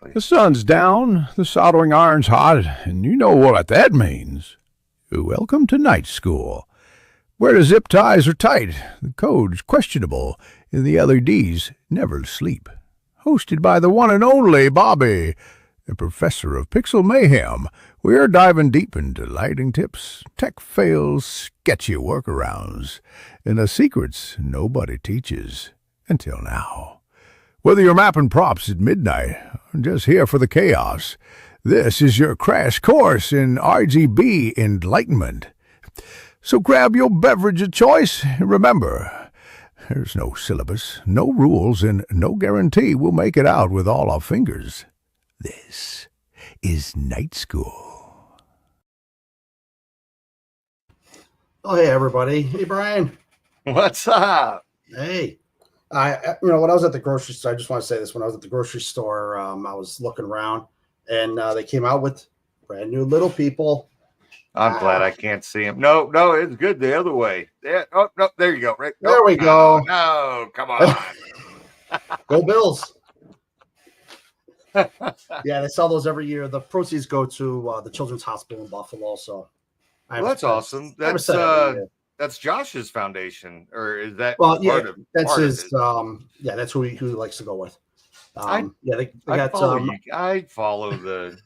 The sun's down, the soldering iron's hot, and you know what that means. Welcome to night school, where the zip ties are tight, the code's questionable, and the LEDs never sleep. Hosted by the one and only Bobby, the professor of pixel mayhem, we're diving deep into lighting tips, tech fails, sketchy workarounds, and the secrets nobody teaches until now. Whether you're mapping props at midnight or just here for the chaos, this is your crash course in RGB enlightenment. So grab your beverage of choice and remember, there's no syllabus, no rules, and no guarantee we'll make it out with all our fingers. This is Night School. Oh, hey, everybody. Hey, Brian. What's up? Hey. When I was at the grocery store, I just want to say this. When I was at the grocery store, I was looking around, and they came out with brand new little people. I'm glad I can't see him. No, it's good the other way. Yeah. Oh, no, there you go. Right. There we go. No, come on. Go Bills. Yeah, they sell those every year. The proceeds go to the Children's Hospital in Buffalo. So that's awesome. That's Josh's foundation, or is that? Well, yeah, that's his. That's who he likes to go with. I follow the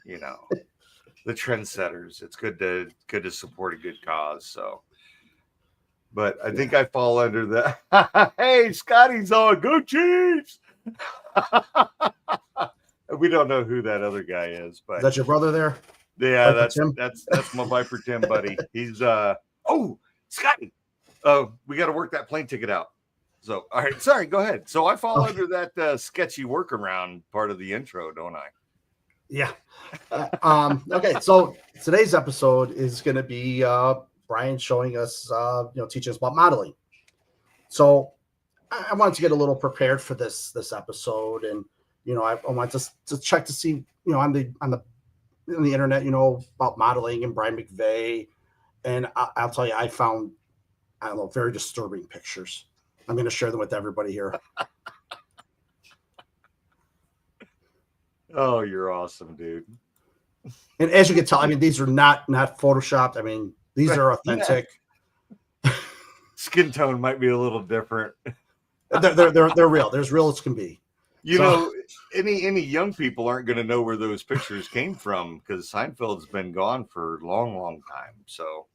the trendsetters. It's good to support a good cause. So, but I think I fall under the. Hey, Scotty's on. Go Chiefs! We don't know who that other guy is, but is that your brother there? Yeah, that's my Viper Tim buddy. He's Scotty. Oh, we got to work that plane ticket out. So, all right, sorry, go ahead. So I fall under that sketchy workaround part of the intro, don't I? Yeah. Okay, so today's episode is going to be Brian showing us, teaching us about modeling. So I wanted to get a little prepared for this episode, and I want to check to see, on the internet, about modeling and Brian McVay. And I'll tell you, I found, very disturbing pictures. I'm going to share them with everybody here. Oh, you're awesome, dude. And as you can tell, these are not photoshopped. These are authentic. Yeah. Skin tone might be a little different. They're real. They're as real as can be. Any young people aren't going to know where those pictures came from because Seinfeld's been gone for a long, long time. So,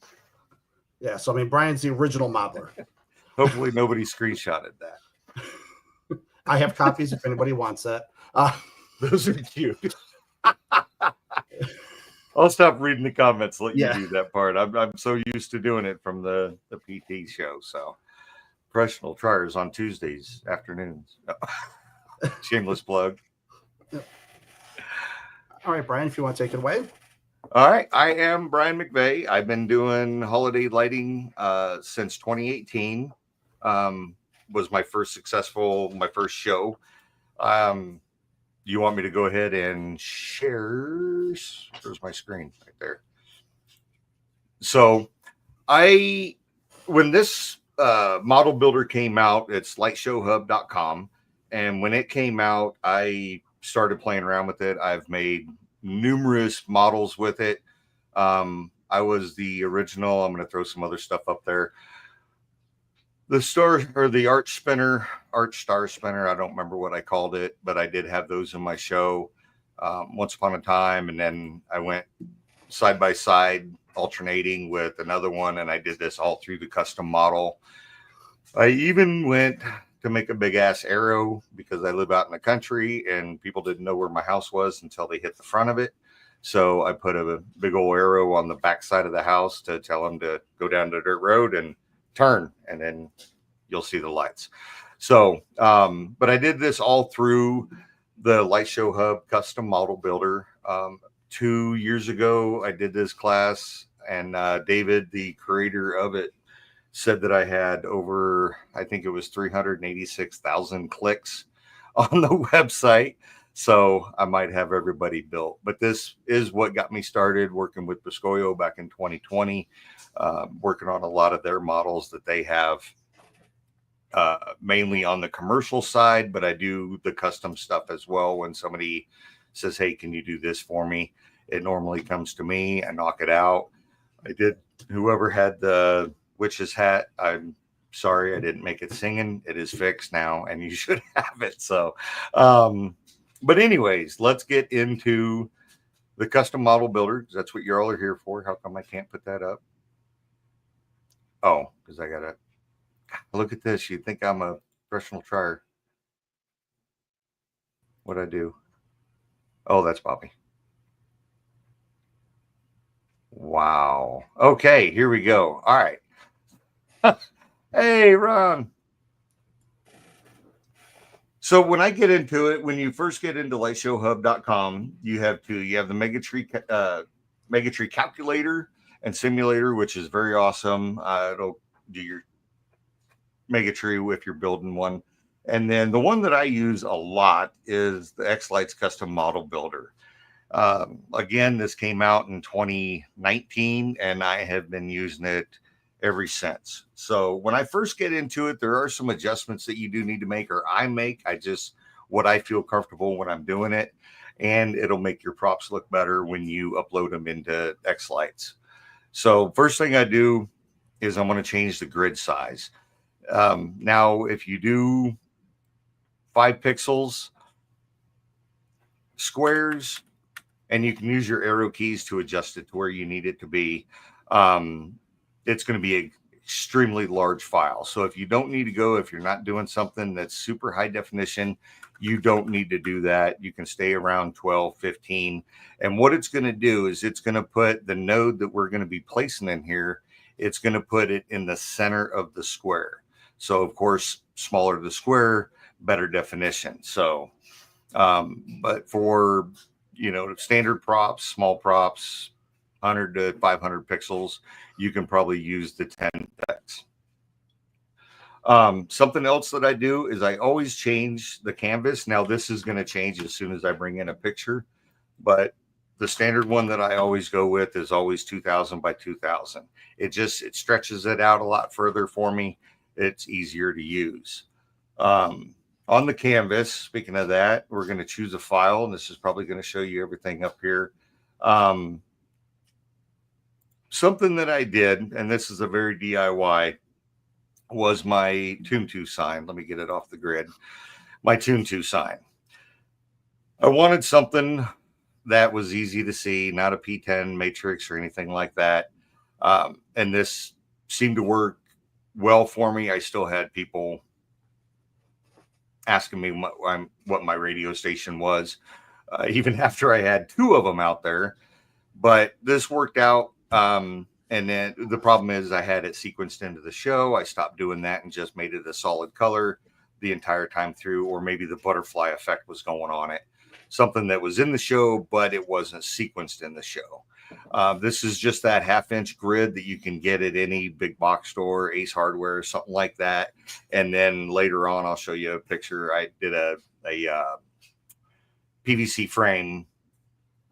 yeah. So, Brian's the original modeler. Hopefully nobody screenshotted that. I have copies if anybody wants that. Those are cute. I'll stop reading the comments. Let you do that part. I'm so used to doing it from the PT show. So, professional triers on Tuesdays afternoons. No. Shameless plug. All right, Brian, if you want to take it away. All right. I am Brian McVay. I've been doing holiday lighting since 2018. Was my first show. You want me to go ahead and share? There's my screen right there. So when this model builder came out, it's lightshowhub.com. And when it came out, I started playing around with it. I've made numerous models with it. I was the original. I'm going to throw some other stuff up there. The arch star spinner. I don't remember what I called it, but I did have those in my show once upon a time. And then I went side by side alternating with another one. And I did this all through the custom model. I even went to make a big ass arrow because I live out in the country and people didn't know where my house was until they hit the front of it. So I put a big old arrow on the back side of the house to tell them to go down the dirt road and turn, and then you'll see the lights. So, but I did this all through the Light Show Hub custom model builder. 2 years ago, I did this class, and David, the creator of it, said that I had over, I think it was 386,000 clicks on the website. So I might have everybody built. But this is what got me started working with Biscoyo back in 2020, working on a lot of their models that they have, mainly on the commercial side, but I do the custom stuff as well when somebody says, hey, can you do this for me? It normally comes to me. I knock it out. I did. Whoever had the witch's hat, I'm sorry I didn't make it singing. It is fixed now, and you should have it. So, but anyways, let's get into the custom model builder, because that's what you all are here for. How come I can't put that up? Oh, because I gotta look at this. You'd think I'm a professional trier. What'd I do? Oh, that's Bobby. Wow. Okay, here we go. All right. Hey, Ron. So when I get into it, when you first get into lightshowhub.com, you have two. You have the Megatree calculator and simulator, which is very awesome. It'll do your Megatree if you're building one. And then the one that I use a lot is the xLights custom model builder. Again, this came out in 2019, and I have been using it ever since. So when I first get into it, there are some adjustments that you do need to make, or I make. What I feel comfortable when I'm doing it, and it'll make your props look better when you upload them into xLights. So first thing I do is I'm going to change the grid size. Now, if you do 5 pixels, squares, and you can use your arrow keys to adjust it to where you need it to be, it's going to be an extremely large file. So if you don't need to go, if you're not doing something that's super high definition, you don't need to do that. You can stay around 12, 15. And what it's going to do is it's going to put the node that we're going to be placing in here, it's going to put it in the center of the square. So of course, smaller the square, better definition. So, but for, standard props, small props, 100 to 500 pixels, you can probably use the 10 specs. Something else that I do is I always change the canvas. Now this is going to change as soon as I bring in a picture, but the standard one that I always go with is always 2000 by 2000. It stretches it out a lot further for me. It's easier to use. On the canvas, speaking of that, we're going to choose a file, and this is probably going to show you everything up here. Something that I did, and this is a very DIY, was my Toon2 sign. Let me get it off the grid. My Toon2 sign. I wanted something that was easy to see, not a P10 matrix or anything like that. And this seemed to work well for me. I still had people asking me what my radio station was, even after I had 2 of them out there. But this worked out. And then the problem is I had it sequenced into the show. I stopped doing that and just made it a solid color the entire time through, or maybe the butterfly effect was going on it. Something that was in the show, but it wasn't sequenced in the show. This is just that 1/2-inch grid that you can get at any big box store, Ace Hardware, something like that. And then later on, I'll show you a picture. I did a PVC frame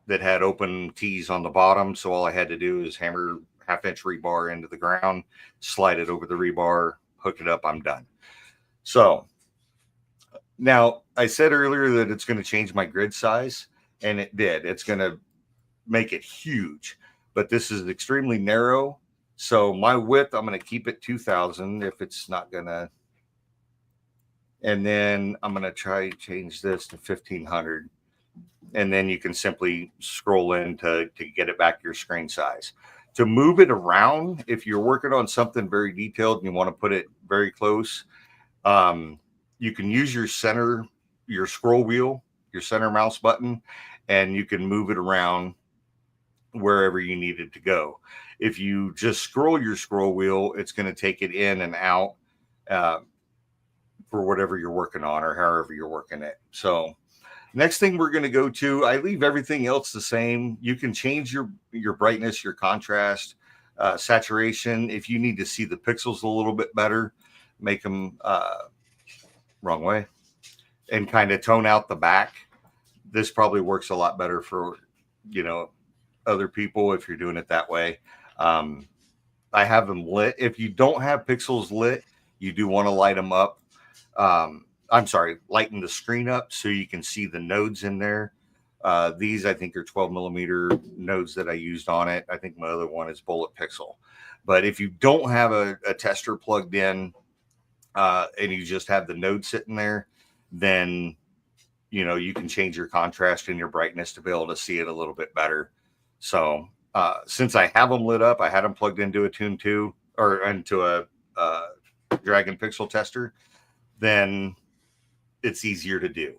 that had open T's on the bottom. So all I had to do is hammer 1/2-inch rebar into the ground, slide it over the rebar, hook it up, I'm done. So now I said earlier that it's going to change my grid size, and it did. It's going to make it huge, but this is extremely narrow. So my width, I'm going to keep it 2000 if it's not going to. And then I'm going to try to change this to 1500. And then you can simply scroll in to get it back your screen size. To move it around, if you're working on something very detailed and you want to put it very close, you can use your scroll wheel, your center mouse button, and you can move it around wherever you need it to go. If you just scroll your scroll wheel, it's going to take it in and out for whatever you're working on or however you're working it. So next thing we're going to go to, I leave everything else the same. You can change your brightness, your contrast, saturation. If you need to see the pixels a little bit better, make them wrong way and kind of tone out the back. This probably works a lot better for, other people if you're doing it that way. I have them lit. If you don't have pixels lit, you do want to light them up. Lighten the screen up so you can see the nodes in there. These, I think, are 12 millimeter nodes that I used on it. I think my other one is bullet pixel. But if you don't have a tester plugged in and you just have the node sitting there, then, you know, you can change your contrast and your brightness to be able to see it a little bit better. So since I have them lit up, I had them plugged into a Tune 2 or into a Dragon Pixel tester, then it's easier to do.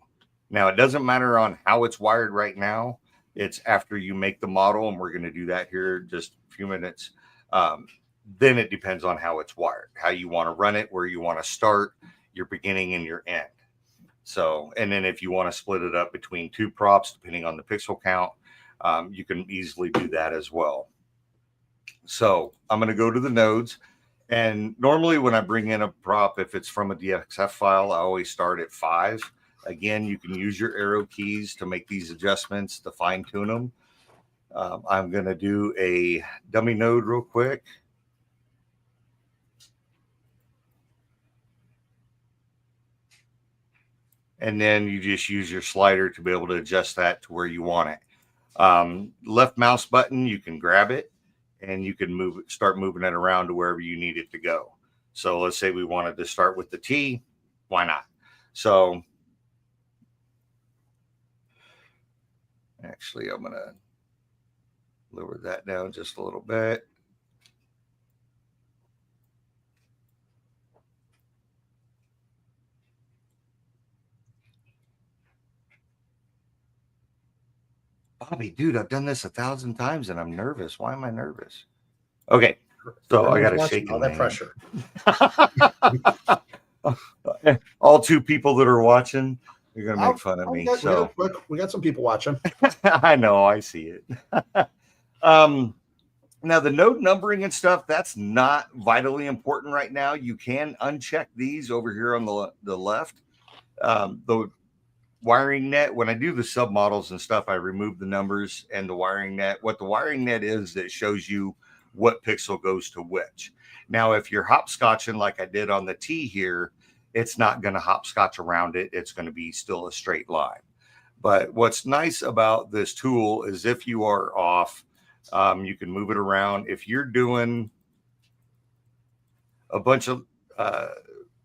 Now, it doesn't matter on how it's wired right now. It's after you make the model, and we're going to do that here in just a few minutes. Then it depends on how it's wired, how you want to run it, where you want to start, your beginning and your end. So, and then if you want to split it up between two props, depending on the pixel count, you can easily do that as well. So I'm going to go to the nodes. And normally when I bring in a prop, if it's from a DXF file, I always start at 5. Again, you can use your arrow keys to make these adjustments, to fine tune them. I'm going to do a dummy node real quick. And then you just use your slider to be able to adjust that to where you want it. Left mouse button, you can grab it and you can move it, start moving it around to wherever you need it to go. So let's say we wanted to start with the T, why not? So actually, I'm going to lower that down just a little bit. Bobby, dude, I've done this 1,000 times and I'm nervous. Why am I nervous? Okay, so I got to shake all that pressure. All 2 people that are watching, you're going to make fun of me. So we got some people watching. I know, I see it. Now the node numbering and stuff, that's not vitally important right now. You can uncheck these over here on the left. The wiring net, when I do the submodels and stuff, I remove the numbers and the wiring net. What the wiring net is, that shows you what pixel goes to which. Now, if you're hopscotching like I did on the T here, it's not going to hopscotch around it. It's going to be still a straight line. But what's nice about this tool is if you are off, you can move it around. If you're doing a bunch of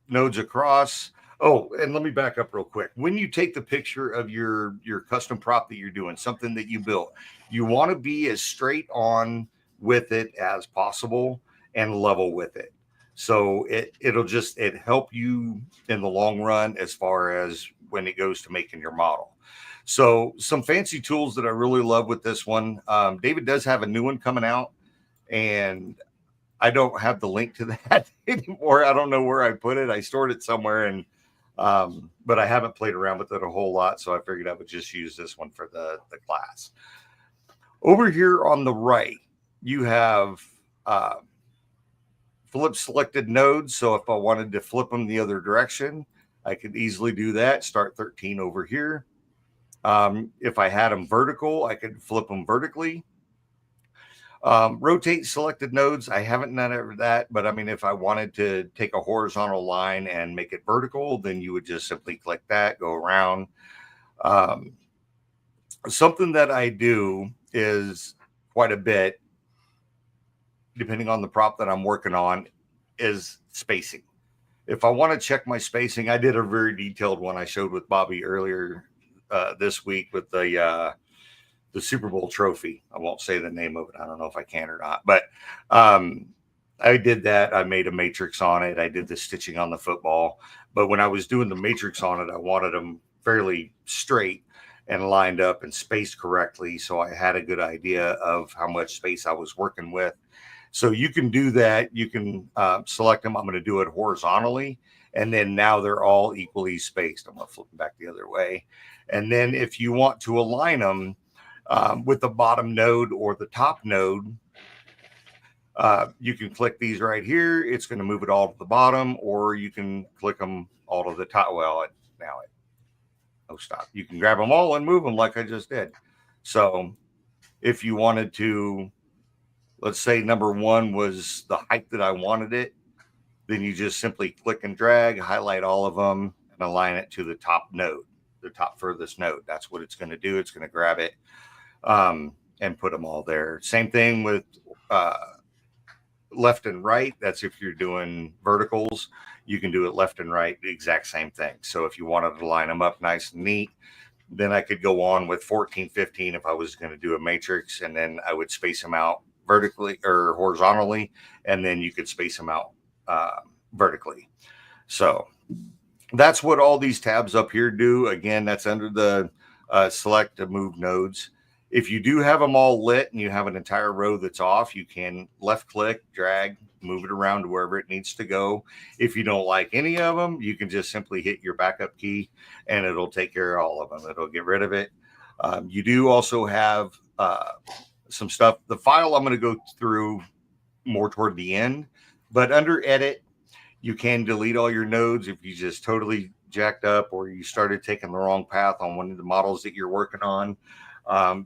nodes across. Oh, and let me back up real quick. When you take the picture of your custom prop that you're doing, something that you built, you want to be as straight on with it as possible and level with it. So it'll help you in the long run as far as when it goes to making your model. So some fancy tools that I really love with this one. David does have a new one coming out, and I don't have the link to that anymore. I don't know where I put it. I stored it somewhere, and but I haven't played around with it a whole lot, so I figured I would just use this one for the class. Over here on the right, you have flip selected nodes. So if I wanted to flip them the other direction, I could easily do that. Start 13 over here. If I had them vertical, I could flip them vertically. Rotate selected nodes. I haven't done that, but I mean, if I wanted to take a horizontal line and make it vertical, then you would just simply click that, go around. Something that I do is quite a bit, depending on the prop that I'm working on, is spacing. If I want to check my spacing, I did a very detailed one I showed with Bobby earlier this week with the Super Bowl trophy. I won't say the name of it. I don't know if I can or not, but I did that. I made a matrix on it. I did the stitching on the football, but when I was doing the matrix on it, I wanted them fairly straight and lined up and spaced correctly. So I had a good idea of how much space I was working with. So you can do that. You can select them. I'm going to do it horizontally. And then now they're all equally spaced. I'm going to flip them back the other way. And then if you want to align them with the bottom node or the top node, you can click these right here. It's going to move it all to the bottom, or you can click them all to the top. Well, stop. You can grab them all and move them like I just did. So if you wanted to, let's say number 1 was the height that I wanted it, then you just simply click and drag, highlight all of them, and align it to the top node. top furthest node. That's what it's going to do. It's going to grab it and put them all there. Same thing with left and right. That's if you're doing verticals, you can do it left and right, the exact same thing. So if you wanted to line them up nice and neat, then I could go on with 14, 15 if I was going to do a matrix, and then I would space them out vertically or horizontally, and then you could space them out vertically. So that's what all these tabs up here do. Again, that's under the select to move nodes. If you do have them all lit and you have an entire row that's off, you can left click, drag, move it around to wherever it needs to go. If you don't like any of them, you can just simply hit your backup key and it'll take care of all of them. It'll get rid of it. You do also have some stuff. The file I'm going to go through more toward the end, but under edit, you can delete all your nodes if you just totally jacked up or you started taking the wrong path on one of the models that you're working on.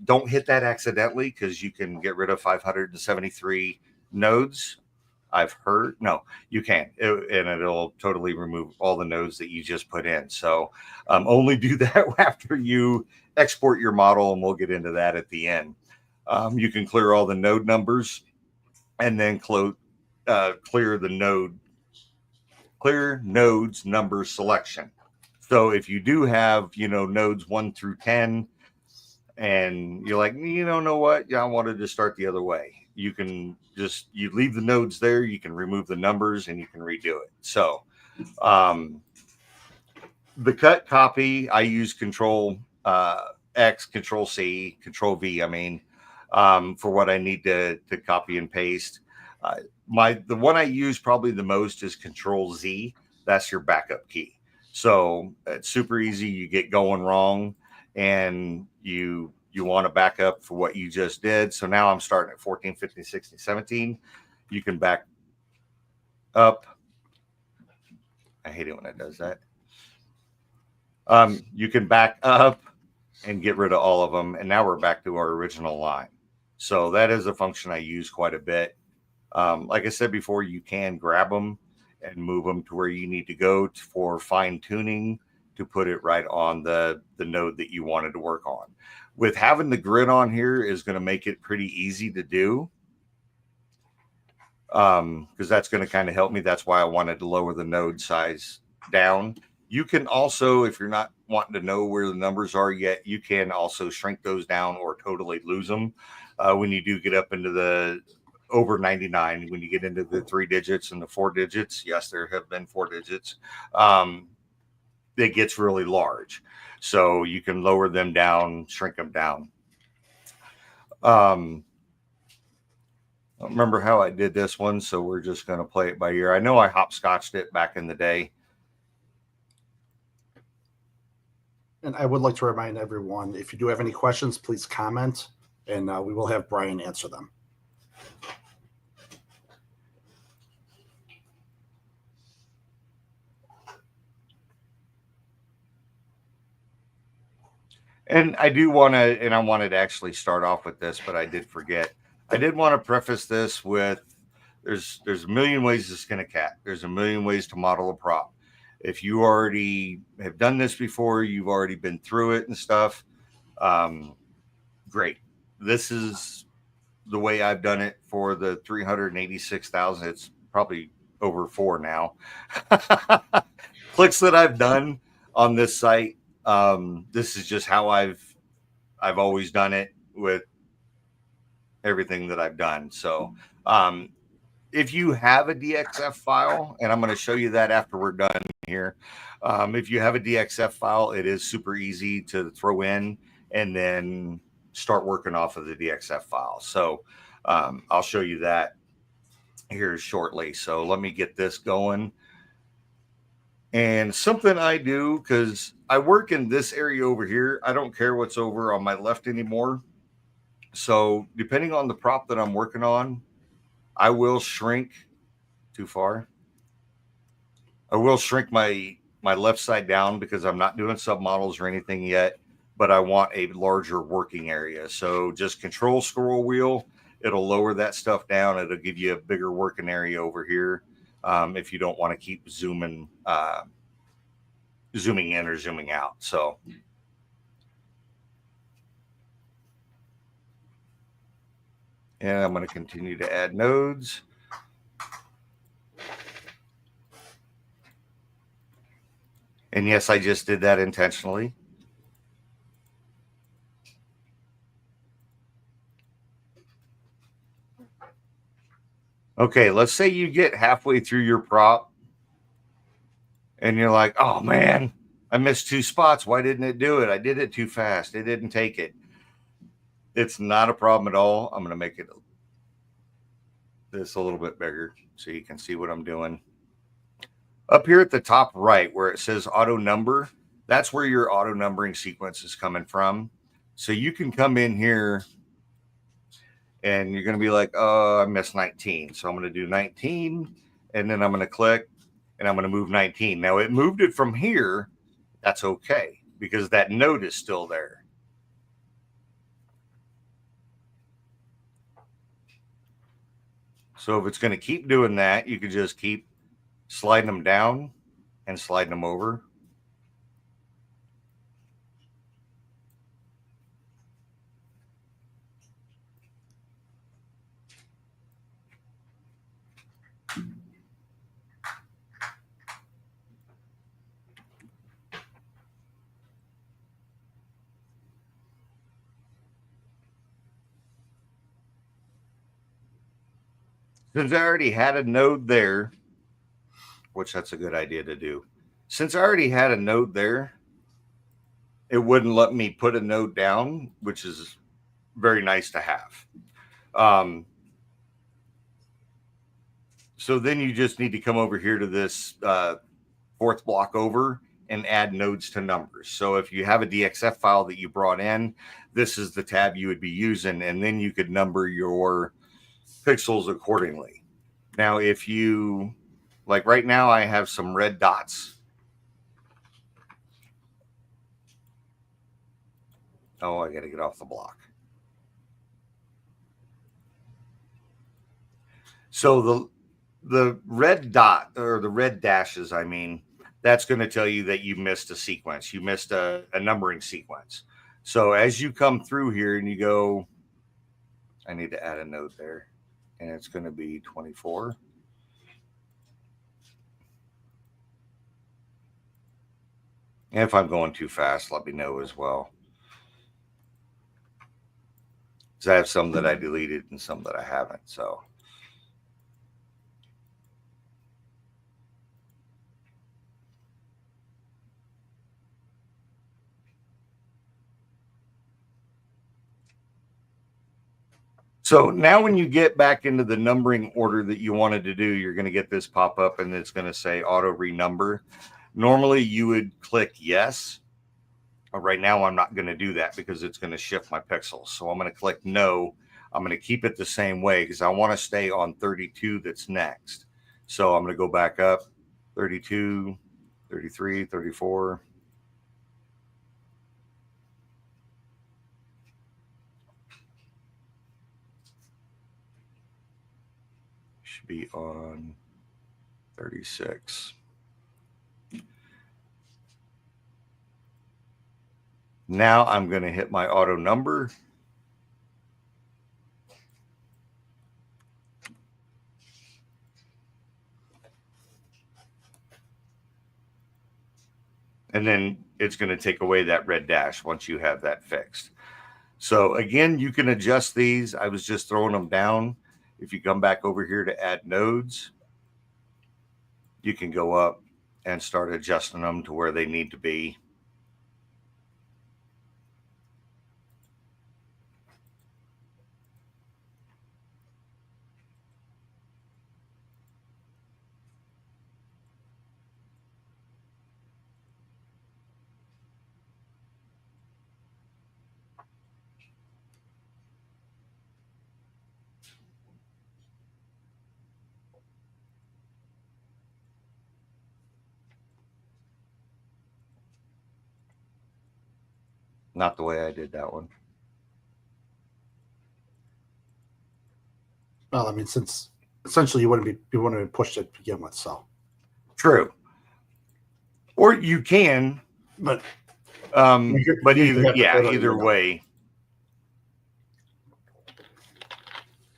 Don't hit that accidentally, because you can get rid of 573 nodes. I've heard. No, you can. And it'll totally remove all the nodes that you just put in. So only do that after you export your model, and we'll get into that at the end. You can clear all the node numbers and then clear the nodes number selection. So if you do have, nodes 1 through 10, and you're like, know what? Yeah, I wanted to start the other way. You can you leave the nodes there. You can remove the numbers and you can redo it. So the cut copy, I use Control X, Control C, Control V. For what I need to copy and paste. The one I use probably the most is Control Z. That's your backup key. So it's super easy. You get going wrong and you want to back up for what you just did. So now I'm starting at 14, 15, 16, 17. You can back up. I hate it when it does that. You can back up and get rid of all of them. And now we're back to our original line. So that is a function I use quite a bit. Like I said before, you can grab them and move them to where you need to go for fine tuning to put it right on the node that you wanted to work on. With having the grid on here is going to make it pretty easy to do, because that's going to kind of help me. That's why I wanted to lower the node size down. You can also, if you're not wanting to know where the numbers are yet, you can also shrink those down or totally lose them. When you do get up into the over 99, when you get into the 3 digits and the 4 digits, yes, there have been 4 digits, it gets really large. So you can lower them down, shrink them down. I don't remember how I did this one, so we're just going to play it by ear. I know I hopscotched it back in the day. And I would like to remind everyone, if you do have any questions, please comment, and we will have Brian answer them. And I do want to, and I wanted to actually start off with this, but I did forget. I did want to preface this with, there's a million ways to skin a cat. There's a million ways to model a prop. If you already have done this before, you've already been through it and stuff, great. This is the way I've done it for the 386,000. It's probably over 4 now. Clicks that I've done on this site. This is just how I've always done it with everything that I've done. So if you have a DXF file, and I'm going to show you that after we're done here. If you have a DXF file, it is super easy to throw in and then start working off of the DXF file. So I'll show you that here shortly. So let me get this going. And something I do, because I work in this area over here, I don't care what's over on my left anymore. So depending on the prop that I'm working on, I will shrink too far. I will shrink my left side down because I'm not doing submodels or anything yet, but I want a larger working area. So just control scroll wheel. It'll lower that stuff down. It'll give you a bigger working area over here. If you don't want to keep zooming in or zooming out. So And I'm going to continue to add nodes. And yes, I just did that intentionally. Okay, let's say you get halfway through your prop and you're like, oh man, I missed 2 spots. Why didn't it do it? I did it too fast. It didn't take it. It's not a problem at all. I'm going to make it this a little bit bigger so you can see what I'm doing. Up here at the top right where it says auto number, that's where your auto numbering sequence is coming from. So you can come in here and you're going to be like, oh, I missed 19. So I'm going to do 19 and then I'm going to click and I'm going to move 19. Now it moved it from here. That's okay because that node is still there. So if it's going to keep doing that, you can just keep sliding them down and sliding them over. Since I already had a node there, which that's a good idea to do. Since I already had a node there, it wouldn't let me put a node down, which is very nice to have. So then you just need to come over here to this fourth block over and add nodes to numbers. So if you have a DXF file that you brought in, this is the tab you would be using, and then you could number your pixels accordingly. Now, if you, like right now, I have some red dots. Oh, I got to get off the block. So the red dot, or the red dashes, I mean, that's going to tell you that you missed a sequence. You missed a numbering sequence. So as you come through here and you go, I need to add a node there, and it's going to be 24. And if I'm going too fast, let me know as well. Because I have some that I deleted and some that I haven't. So now when you get back into the numbering order that you wanted to do, you're going to get this pop up and it's going to say auto renumber. Normally you would click yes. Right now I'm not going to do that because it's going to shift my pixels. So I'm going to click no. I'm going to keep it the same way because I want to stay on 32 that's next. So I'm going to go back up 32, 33, 34. Should be on 36. Now I'm going to hit my auto number. And then it's going to take away that red dash once you have that fixed. So again, you can adjust these. I was just throwing them down. If you come back over here to add nodes, you can go up and start adjusting them to where they need to be. Not the way I did that one. Well, I mean, since essentially you wouldn't have pushed it to begin with, so true. Or you can, but either way.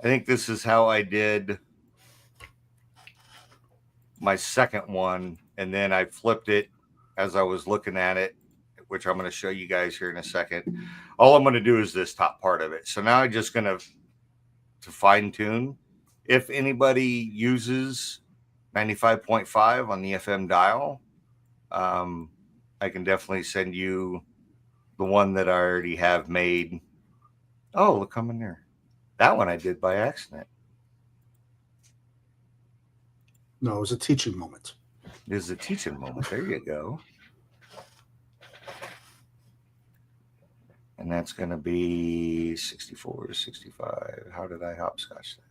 I think this is how I did my second one, and then I flipped it as I was looking at it, which I'm going to show you guys here in a second. All I'm going to do is this top part of it. So now I'm just going to fine tune. If anybody uses 95.5 on the FM dial, I can definitely send you the one that I already have made. Oh, look, come in there. That one I did by accident. No, it was a teaching moment. It is a teaching moment. There you go. And that's going to be 64, 65. How did I hopscotch that?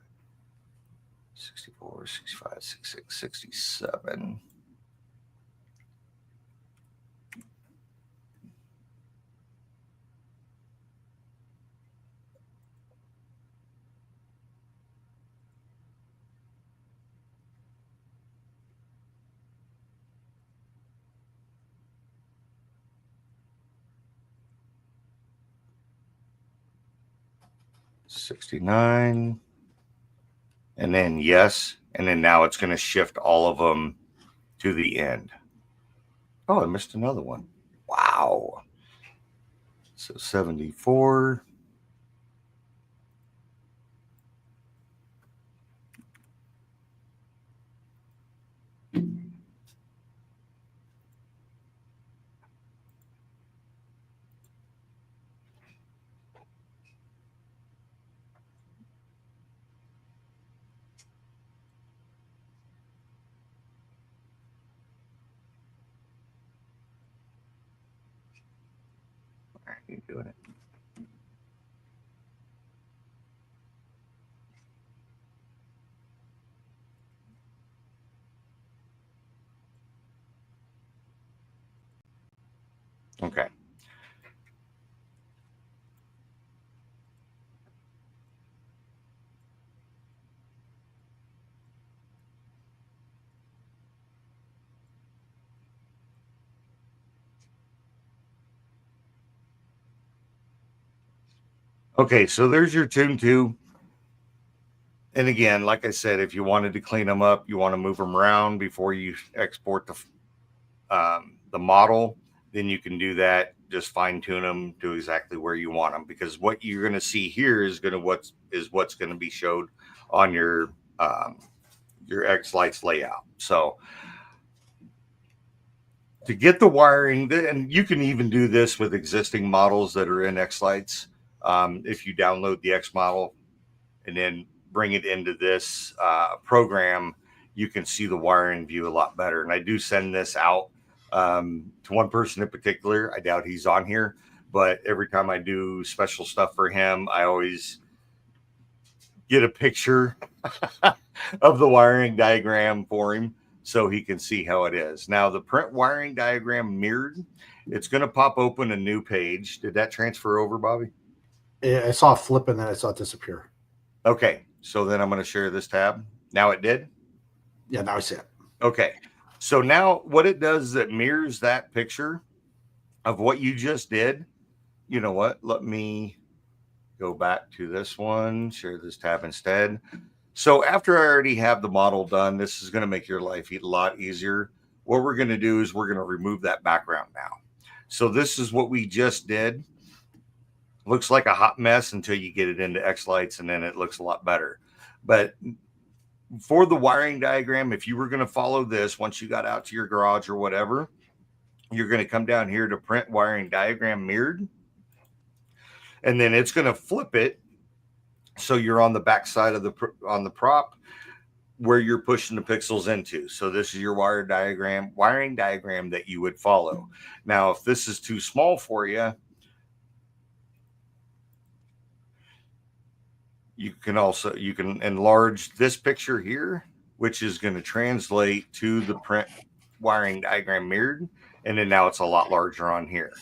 64, 65, 66, 67. $69, and then yes, and then now it's going to shift all of them to the end. Oh, I missed another one. Wow. So 74. Why are you doing it? Okay. Okay, so there's your tune two. And again, like I said, if you wanted to clean them up, you want to move them around before you export the model, then you can do that. Just fine tune them to exactly where you want them, because what you're going to see here is what's going to be showed on your xLights layout. So to get the wiring, and you can even do this with existing models that are in xLights. If you download the X model and then bring it into this program, you can see the wiring view a lot better. And I do send this out to one person in particular. I doubt he's on here, but every time I do special stuff for him, I always get a picture of the wiring diagram for him so he can see how it is. Now, the print wiring diagram mirrored, it's going to pop open a new page. Did that transfer over, Bobby? Yeah, I saw it flip and then I saw it disappear. Okay, so then I'm going to share this tab. Now it did? Yeah, now I see it. Okay, so now what it does is it mirrors that picture of what you just did. You know what? Let me go back to this one, share this tab instead. So after I already have the model done, this is going to make your life a lot easier. What we're going to do is we're going to remove that background now. So this is what we just did. Looks like a hot mess until you get it into xLights, and then it looks a lot better. But for the wiring diagram, if you were going to follow this, once you got out to your garage or whatever, you're going to come down here to print wiring diagram mirrored, and then it's going to flip it so you're on the back side of the prop where you're pushing the pixels into. So this is your wiring diagram that you would follow. Now, if this is too small for you, you can enlarge this picture here, which is going to translate to the print wiring diagram mirrored. And then now it's a lot larger on here.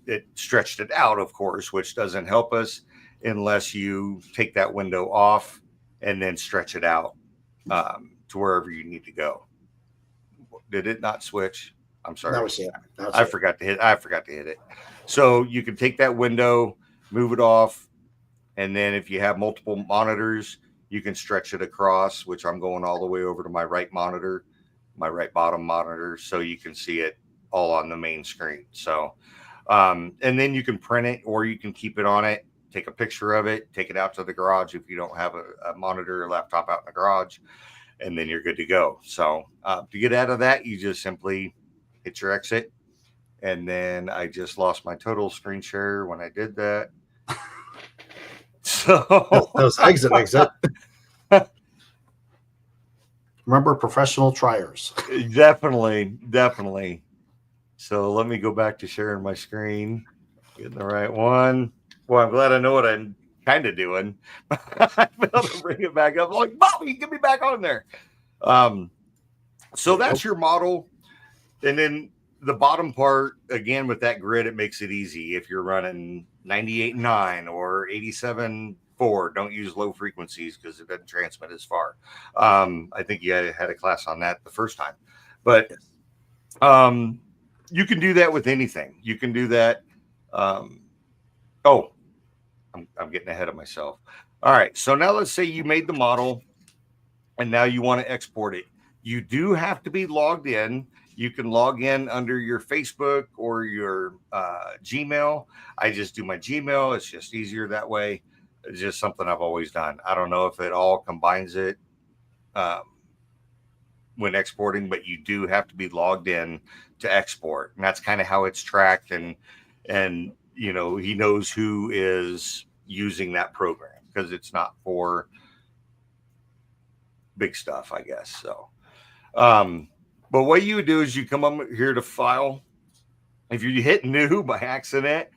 It stretched it out, of course, which doesn't help us unless you take that window off and then stretch it out to wherever you need to go. Did it not switch? I'm sorry. Now we see it. I forgot to hit it. So you can take that window, move it off, And then if you have multiple monitors, you can stretch it across, which I'm going all the way over to my right monitor, my right bottom monitor, so you can see it all on the main screen. So, and then you can print it, or you can keep it on it, take a picture of it, take it out to the garage if you don't have a monitor or laptop out in the garage, and then you're good to go. So to get out of that, you just simply hit your exit. And then I just lost my total screen share when I did that. So that was exit. Remember, professional triers. Definitely. So let me go back to sharing my screen, getting the right one. Well, I'm glad I know what I'm kind of doing. I failed to bring it back up. I'm like, Bobby, get me back on there. So that's your model. And then the bottom part, again, with that grid, it makes it easy. If you're running 98.9 or 87.4, don't use low frequencies because it doesn't transmit as far. I think you had a class on that the first time. But you can do that with anything. You can do that. I'm getting ahead of myself. All right. So now let's say you made the model and now you want to export it. You do have to be logged in. You can log in under your Facebook or your Gmail. I just do my Gmail. It's just easier that way. It's just something I've always done. I don't know if it all combines it when exporting, but you do have to be logged in to export. And that's kind of how it's tracked. And you know, he knows who is using that program because it's not for big stuff, I guess. So, but what you do is you come up here to File. If you hit New by accident,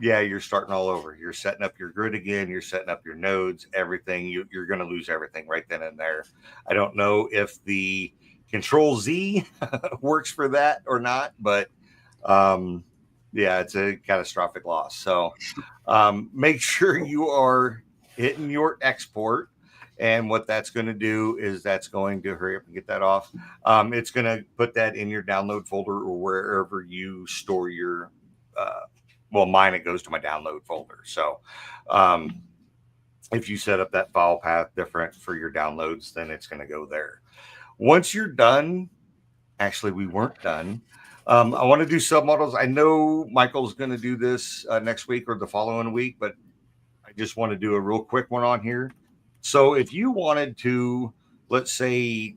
you're starting all over. You're setting up your grid again. You're setting up your nodes, everything. You're going to lose everything right then and there. I don't know if the Control Z works for that or not, but it's a catastrophic loss. So make sure you are hitting your export. And what that's going to do is that's going to hurry up and get that off. It's going to put that in your download folder or wherever you store your, mine, it goes to my download folder. So if you set up that file path different for your downloads, then it's going to go there. Once you're done, actually, we weren't done. I want to do submodels. I know Michael's going to do this next week or the following week, but I just want to do a real quick one on here. So if you wanted to, let's say,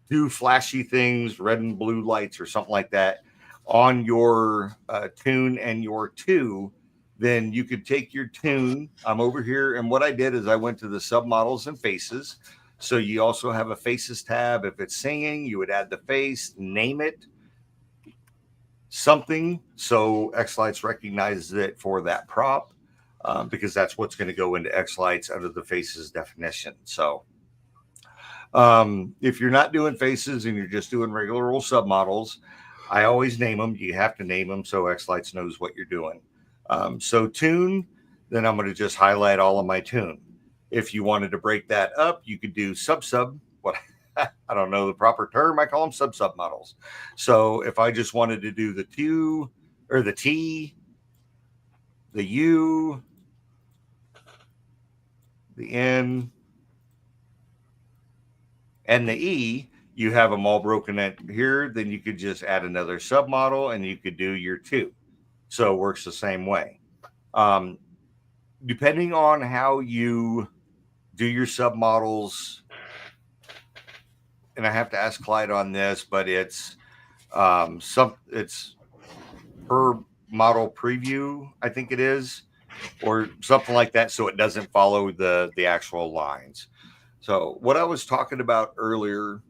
do flashy things, red and blue lights or something like that on your tune and your 2, then you could take your tune. I'm over here. And what I did is I went to the submodels and faces. So you also have a faces tab. If it's singing, you would add the face, name it something. So xLights recognizes it for that prop. Because that's what's going to go into xLights under the faces definition. So if you're not doing faces and you're just doing regular old submodels, I always name them. You have to name them so xLights knows what you're doing. So tune, then I'm going to just highlight all of my tune. If you wanted to break that up, you could do sub. What I don't know the proper term. I call them sub models. So if I just wanted to do the Q or the T, the U, the N, and the E, you have them all broken at here. Then you could just add another submodel and you could do your 2. So it works the same way. Depending on how you do your submodels, and I have to ask Clyde on this, but it's it's per model preview, I think it is, or something like that, so it doesn't follow the actual lines. So what I was talking about earlier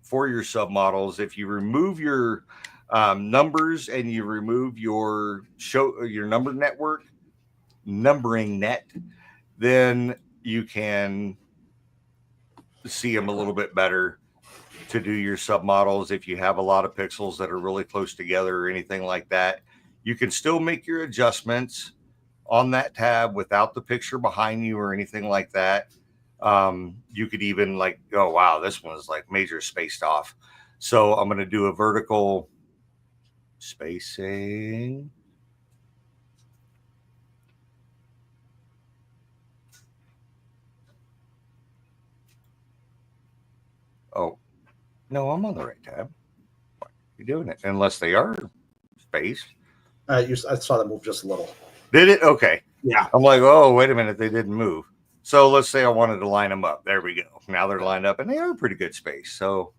for your submodels, if you remove your numbers and you remove your numbering net, then you can see them a little bit better to do your submodels. If you have a lot of pixels that are really close together or anything like that, you can still make your adjustments on that tab without the picture behind you or anything like that. You could even like, oh, wow, this one's like major spaced off. So I'm going to do a vertical spacing. No, I'm on the right tab. Why are you doing it? Unless they are spaced. I saw that move just a little. Did it? Okay. Yeah. I'm like, oh, wait a minute. They didn't move. So let's say I wanted to line them up. There we go. Now they're lined up and they are pretty good space. So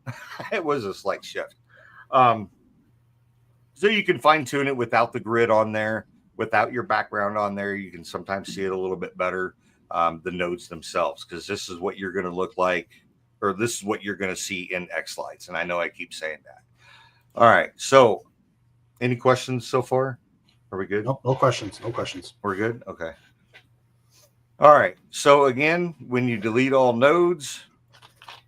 it was a slight shift. So you can fine tune it without the grid on there, without your background on there. You can sometimes see it a little bit better, the nodes themselves, because this is what you're going to look like, or this is what you're going to see in xLights. And I know I keep saying that. All right. So any questions so far? Are we good? Nope, no questions. No questions. We're good? Okay. All right. So again, when you delete all nodes,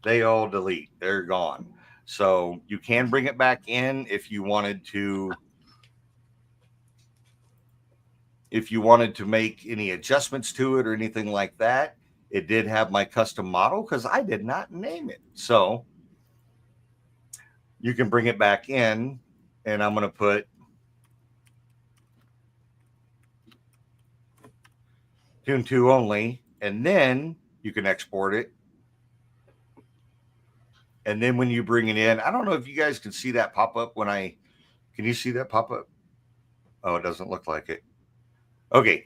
they all delete. They're gone. So you can bring it back in if you wanted to. If you wanted to make any adjustments to it or anything like that, it did have my custom model because I did not name it. So you can bring it back in, and I'm going to put Tune 2 only, and then you can export it. And then when you bring it in, I don't know if you guys can see that pop up can you see that pop up? Oh, it doesn't look like it. Okay.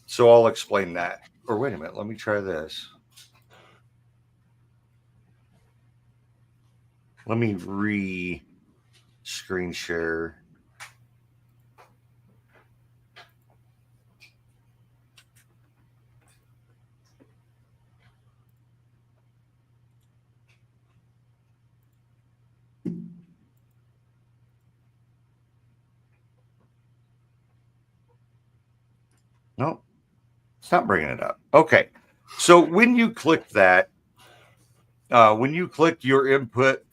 So I'll explain that. Or wait a minute, let me try this. Let me screen share. No, it's not bringing it up. Okay. So when you click that, when you click your import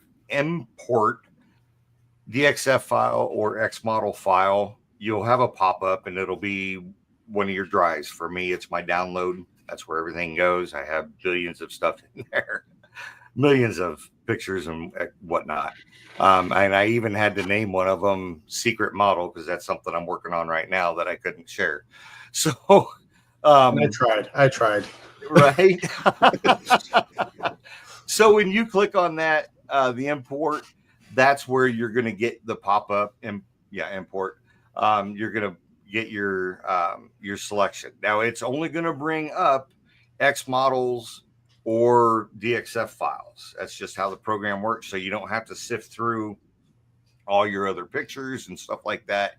DXF file or XModel file, you'll have a pop-up and it'll be one of your drives. For me, it's my download. That's where everything goes. I have billions of stuff in there, millions of pictures and whatnot. And I even had to name one of them Secret Model because that's something I'm working on right now that I couldn't share. So I tried. Right. So when you click on that, the import, that's where you're going to get the pop-up and import. You're going to get your selection. Now it's only going to bring up X models or DXF files. That's just how the program works. So you don't have to sift through all your other pictures and stuff like that.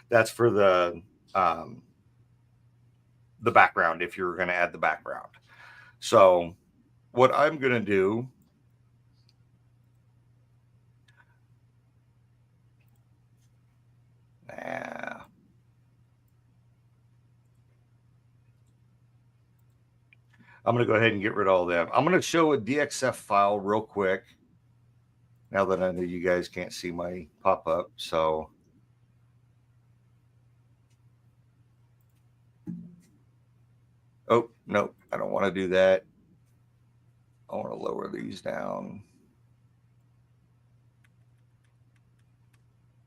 That's for the background if you're going to add the background. So what I'm going to do I'm going to go ahead and get rid of all them. I'm going to show a DXF file real quick. Now that I know you guys can't see my pop-up. So oh, no, I don't want to do that. I want to lower these down.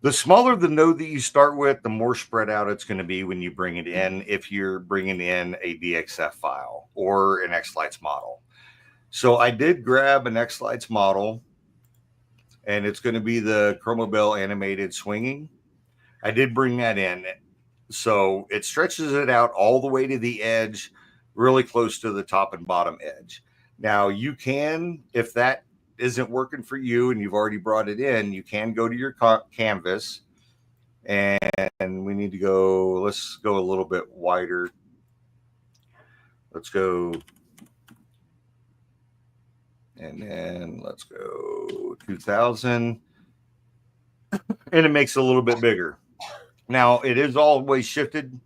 The smaller the node that you start with, the more spread out it's going to be when you bring it in, if you're bringing in a DXF file or an xLights model. So I did grab an xLights model, and it's going to be the Chromobel animated swinging. I did bring that in. So it stretches it out all the way to the edge, really close to the top and bottom edge. Now you can, if that isn't working for you and you've already brought it in, you can go to your canvas, and we need to go, let's go a little bit wider. Let's go, and then let's go 2000, and it makes it a little bit bigger. Now it is always shifted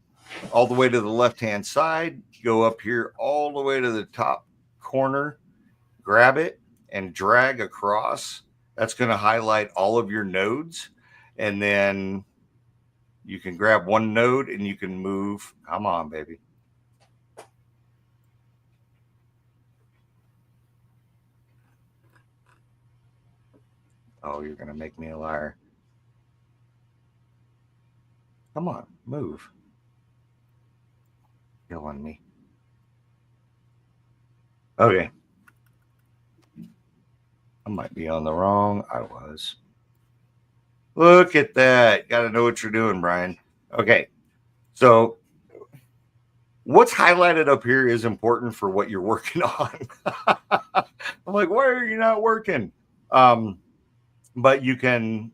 all the way to the left-hand side. Go up here all the way to the top corner, grab it, and drag across. That's going to highlight all of your nodes. And then you can grab one node and you can move. Come on, baby. Oh, you're going to make me a liar. Come on, move. Killing me. Okay. I might be on the wrong. I was. Look at that. Got to know what you're doing, Brian. Okay. So what's highlighted up here is important for what you're working on. I'm like, why are you not working? But you can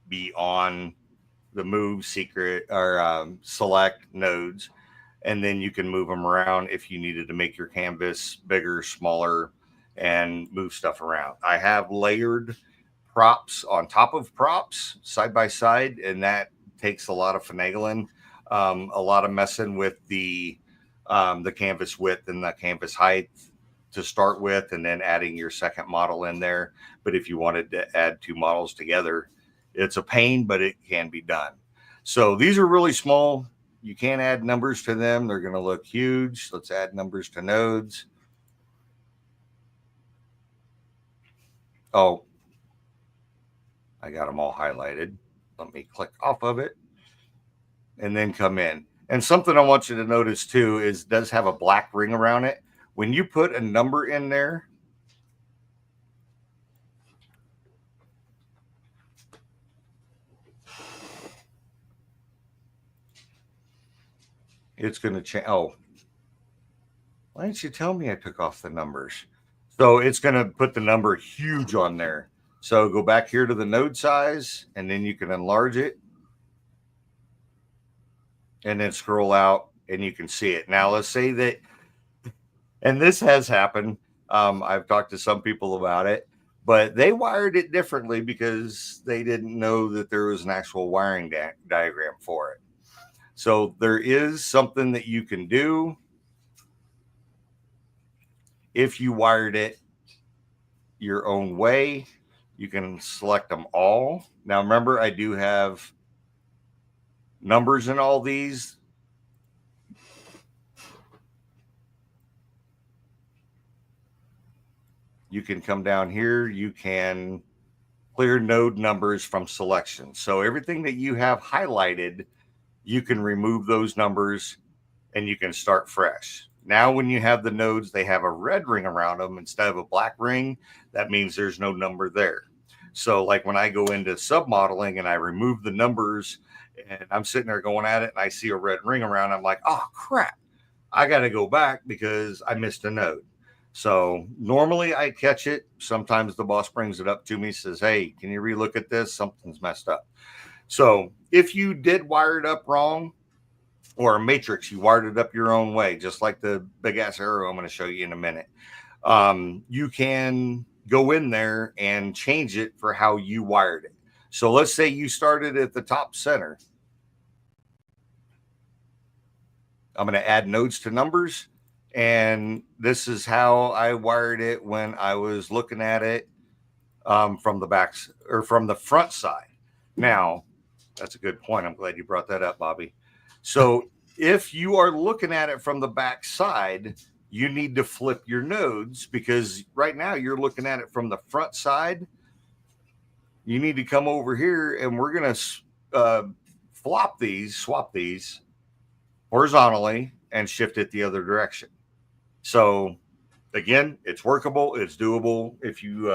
be on the move secret or select nodes, and then you can move them around if you needed to make your canvas bigger, smaller, and move stuff around. I have layered props on top of props side by side, and that takes a lot of finagling, a lot of messing with the canvas width and the canvas height to start with, and then adding your second model in there. But if you wanted to add two models together, it's a pain, but it can be done. So these are really small. You can't add numbers to them. They're going to look huge. Let's add numbers to nodes. Oh, I got them all highlighted. Let me click off of it and then come in. And something I want you to notice too is it does have a black ring around it. When you put a number in there, it's going to change. Oh, why didn't you tell me I took off the numbers? So it's going to put the number huge on there. So go back here to the node size, and then you can enlarge it. And then scroll out, and you can see it. Now, let's say that, and this has happened. I've talked to some people about it, but they wired it differently because they didn't know that there was an actual wiring diagram for it. So there is something that you can do if you wired it your own way. You can select them all. Now, remember, I do have numbers in all these. You can come down here. You can clear node numbers from selection. So everything that you have highlighted, you can remove those numbers and you can start fresh. Now, when you have the nodes, they have a red ring around them instead of a black ring. That means there's no number there. So like when I go into submodeling and I remove the numbers and I'm sitting there going at it and I see a red ring around, I'm like, oh crap, I got to go back because I missed a node. So normally I catch it. Sometimes the boss brings it up to me, says, hey, can you relook at this? Something's messed up. So if you did wire it up wrong, or a matrix, you wired it up your own way, just like the big ass arrow I'm going to show you in a minute. You can go in there and change it for how you wired it. So let's say you started at the top center. I'm going to add nodes to numbers. And this is how I wired it when I was looking at it from the back or from the front side. Now, that's a good point. I'm glad you brought that up, Bobby. So if you are looking at it from the back side, you need to flip your nodes because right now you're looking at it from the front side. You need to come over here and we're going to swap these horizontally and shift it the other direction. So again, it's workable. It's doable. If you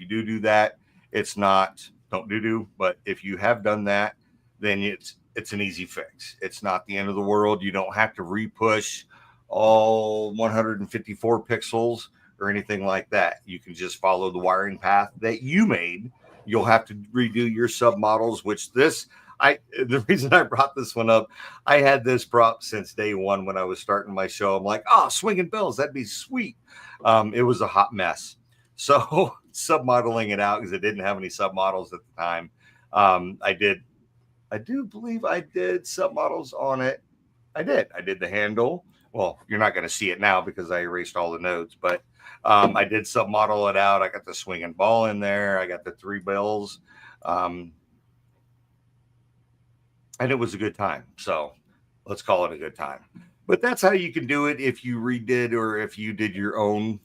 do that, it's not don't do, but if you have done that, then it's an easy fix. It's not the end of the world. You don't have to repush all 154 pixels or anything like that. You can just follow the wiring path that you made. You'll have to redo your submodels, which the reason I brought this one up, I had this prop since day one when I was starting my show. I'm like, oh, swinging bells, that'd be sweet. It was a hot mess. So submodeling it out because it didn't have any submodels at the time. I do believe I did submodels on it. I did the handle. Well, you're not going to see it now because I erased all the nodes, but I did submodel it out. I got the swinging ball in there. I got the 3 bells. And it was a good time. So let's call it a good time. But that's how you can do it if you redid or if you did your own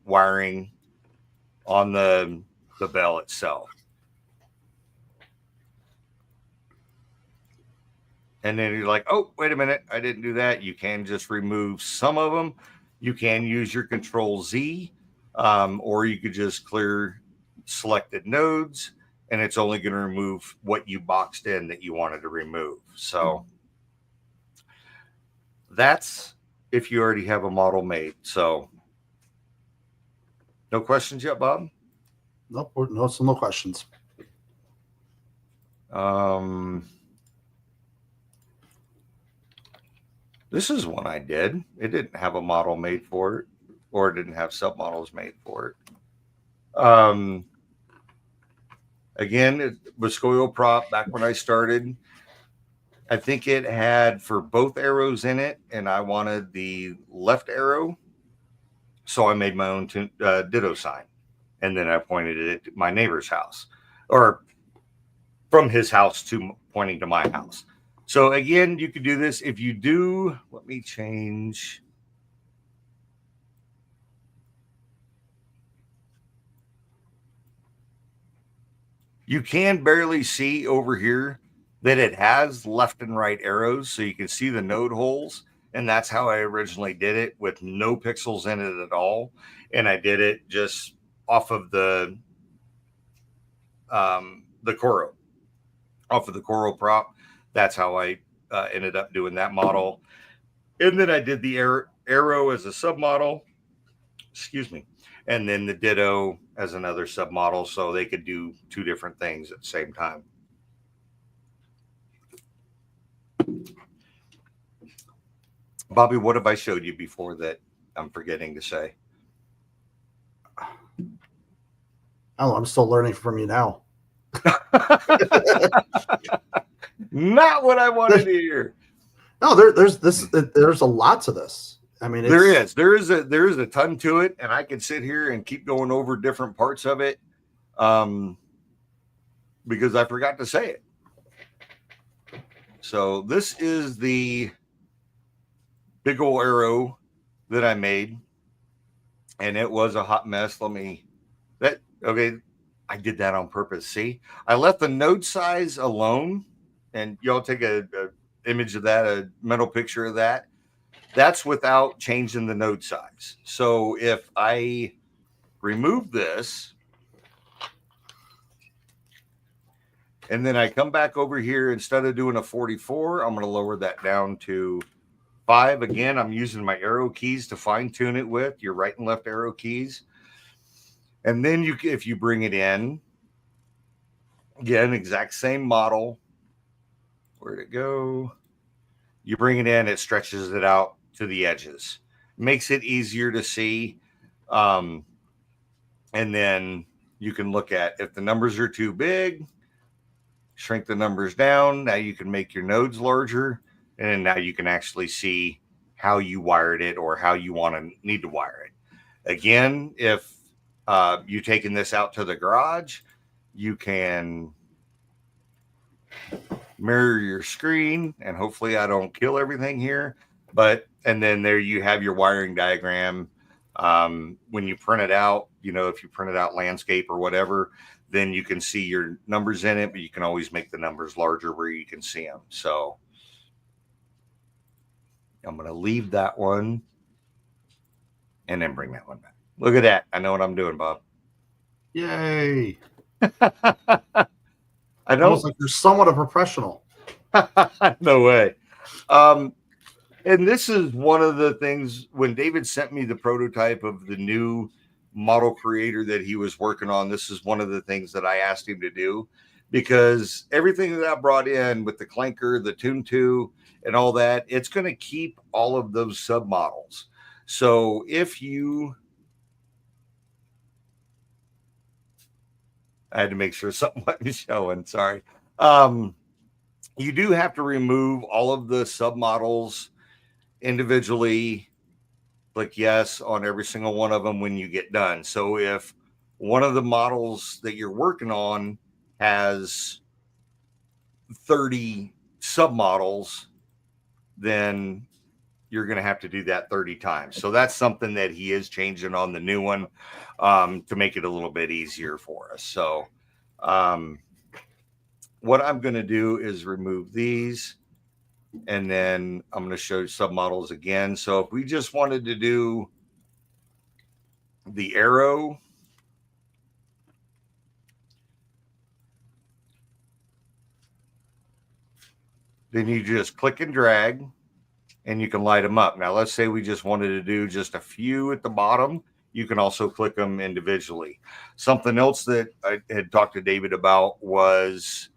wiring on the bell itself. And then you're like, oh, wait a minute, I didn't do that. You can just remove some of them. You can use your Control Z or you could just clear selected nodes, and it's only going to remove what you boxed in that you wanted to remove. So that's if you already have a model made. So no questions yet, Bob? Nope, no questions. This is one I did. It didn't have a model made for it, or it didn't have submodels made for it. Again, it was Scoil prop back when I started. I think it had for both arrows in it, and I wanted the left arrow. So I made my own ditto sign, and then I pointed it at my neighbor's house, or from his house to pointing to my house. So again, you could do this. If you do, let me change. You can barely see over here that it has left and right arrows, so you can see the node holes. And that's how I originally did it, with no pixels in it at all. And I did it just off of the Coro, off of the Coro prop. That's how I ended up doing that model. And then I did the arrow as a submodel. Excuse me. And then the ditto as another submodel, so they could do two different things at the same time. Bobby, what have I showed you before that I'm forgetting to say? Oh, I'm still learning from you now. Not what I wanted to hear. No, there's a lot to this. I mean, there is a ton to it, and I could sit here and keep going over different parts of it, because I forgot to say it. So this is the big old arrow that I made, and it was a hot mess. Okay, I did that on purpose. See, I left the node size alone, and y'all take a image of that, a mental picture of that. That's without changing the node size. So if I remove this, and then I come back over here, instead of doing a 44, I'm going to lower that down to 5. Again, I'm using my arrow keys to fine tune it with your right and left arrow keys. And then if you bring it in, again, exact same model. Where'd it go? You bring it in, it stretches it out to the edges, makes it easier to see. And then you can look at, if the numbers are too big, shrink the numbers down. Now you can make your nodes larger, and now you can actually see how you wired it or how you need to wire it. Again, if you're taking this out to the garage, you can mirror your screen, and hopefully I don't kill everything here, and then there you have your wiring diagram. When you print it out, if you print it out landscape or whatever, then you can see your numbers in it, but you can always make the numbers larger where you can see them. So I'm going to leave that one and then bring that one back. Look at that. I know what I'm doing, Bob. Yay. I know. Almost like you're somewhat a professional. No way. And this is one of the things, when David sent me the prototype of the new model creator that he was working on, this is one of the things that I asked him to do, because everything that I brought in with the clanker, the Tune 2, and all that, it's going to keep all of those submodels. So if you... I had to make sure something wasn't showing. Sorry. You do have to remove all of the submodels individually. Click yes on every single one of them when you get done. So if one of the models that you're working on has 30 submodels, then you're going to have to do that 30 times. So that's something that he is changing on the new one, to make it a little bit easier for us. So what I'm going to do is remove these, and then I'm going to show submodels again. So if we just wanted to do the arrow. Then you just click and drag, and you can light them up. Now, let's say we just wanted to do just a few at the bottom. You can also click them individually. Something else that I had talked to David about was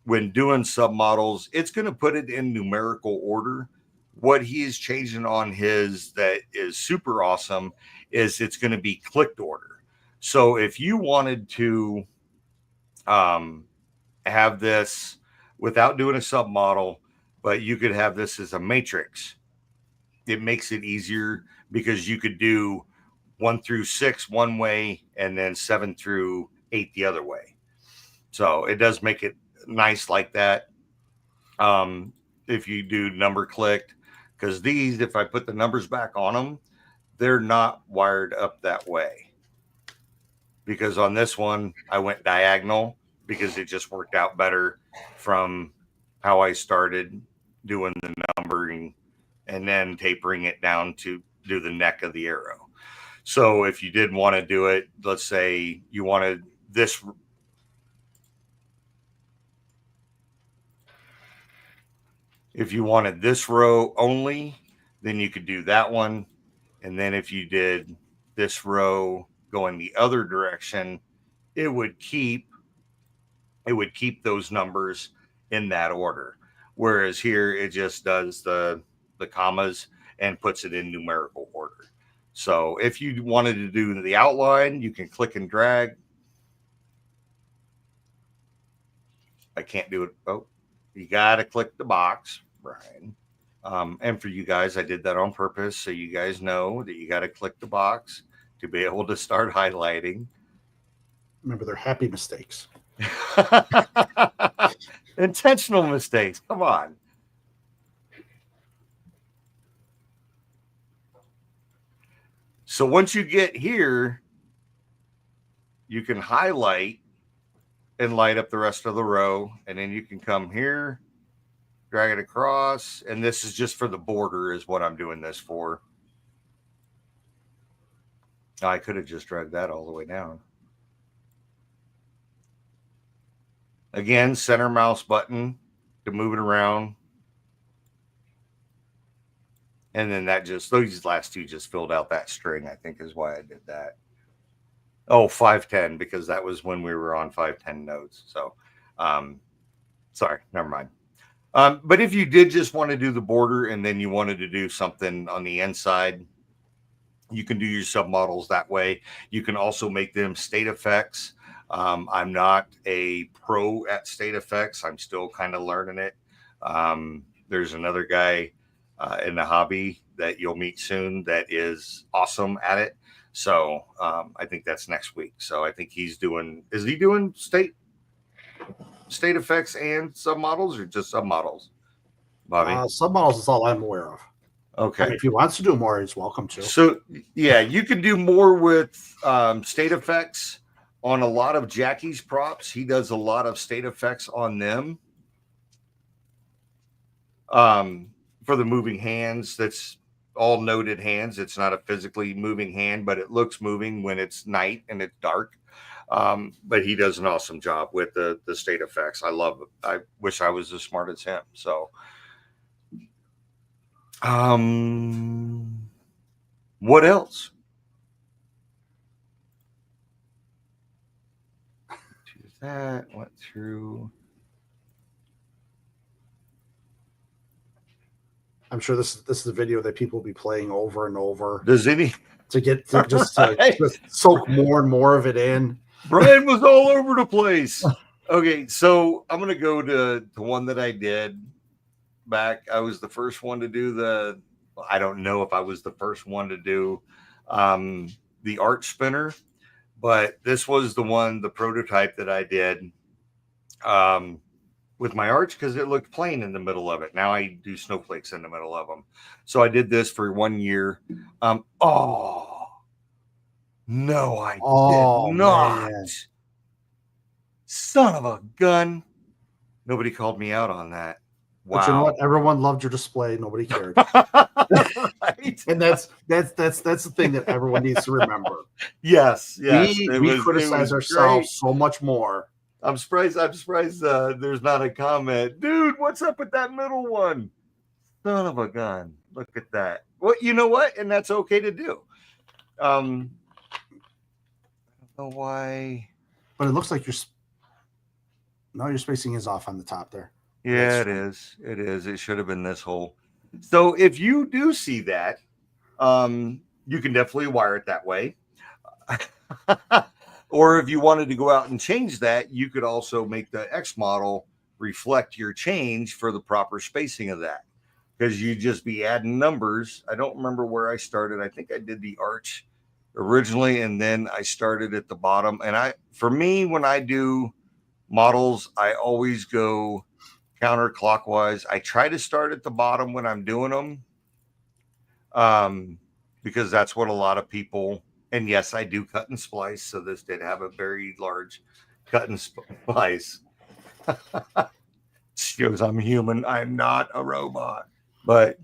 when doing submodels, it's going to put it in numerical order. What he is changing on his that is super awesome is it's going to be clicked order. So if you wanted to have this without doing a submodel, but you could have this as a matrix, it makes it easier because you could do 1 through 6 one way and then 7 through 8 the other way. So it does make it nice like that. If you do number clicked, because these, if I put the numbers back on them, they're not wired up that way. Because on this one, I went diagonal because it just worked out better from how I started doing the numbering and then tapering it down to do the neck of the arrow. So if you did want to do it, let's say you wanted this. If you wanted this row only, then you could do that one. And then if you did this row going the other direction, it would keep those numbers in that order. Whereas here it just does the commas and puts it in numerical order. So if you wanted to do the outline, you can click and drag. I can't do it. Oh, you got to click the box, Brian. And for you guys, I did that on purpose. So you guys know that you got to click the box to be able to start highlighting. Remember, they're happy mistakes. Intentional mistakes. Come on. So once you get here, you can highlight and light up the rest of the row. And then you can come here, drag it across. And this is just for the border is what I'm doing this for. I could have just dragged that all the way down. Again, center mouse button to move it around. And then that just, those last two just filled out that string, I think is why I did that. Oh, 510, because that was when we were on 510 nodes. So, sorry, never mind. But if you did just want to do the border and then you wanted to do something on the inside, you can do your submodels that way. You can also make them state effects. I'm not a pro at state effects. I'm still kind of learning it. There's another guy in the hobby that you'll meet soon that is awesome at it. So I think that's next week. So I think he's doing, is he doing state effects and submodels or just submodels, Bobby? Submodels is all I'm aware of. Okay. I mean, if he wants to do more, he's welcome to. So yeah, you can do more with state effects on a lot of Jackie's props. He does a lot of state effects on them. For the moving hands, that's all noted hands. It's not a physically moving hand, but it looks moving when it's night and it's dark. But he does an awesome job with the state effects. I love it. I wish I was as smart as him. So, what else? That went through. I'm sure this is a video that people will be playing over and over. Does any to just soak more and more of it in? Brian was all over the place. Okay, so I'm gonna go to the one that I did back. I was the first one to do I don't know if I was the first one to do the arch spinner, but this was the prototype that I did with my arch because it looked plain in the middle of it. Now I do snowflakes in the middle of them. So I did this for 1 year. Oh, no, I did not. Man. Son of a gun. Nobody called me out on that. But you know what? Everyone loved your display. Nobody cared. Right. And that's the thing that everyone needs to remember. Yes. We criticize ourselves great. so much more. I'm surprised there's not a comment. Dude, what's up with that middle one? Son of a gun. Look at that. Well, you know what? And that's okay to do. I don't know why. But it looks like your spacing is off on the top there. Yeah, it is. It should have been this hole. So if you do see that, you can definitely wire it that way. Or if you wanted to go out and change that, you could also make the X model reflect your change for the proper spacing of that. Because you just be adding numbers. I don't remember where I started. I think I did the arch originally, and then I started at the bottom. And for me, when I do models, I always go counterclockwise. I try to start at the bottom when I'm doing them, because that's what a lot of people, and yes, I do cut and splice, so this did have a very large cut and splice. Shows I'm human. I'm not a robot. But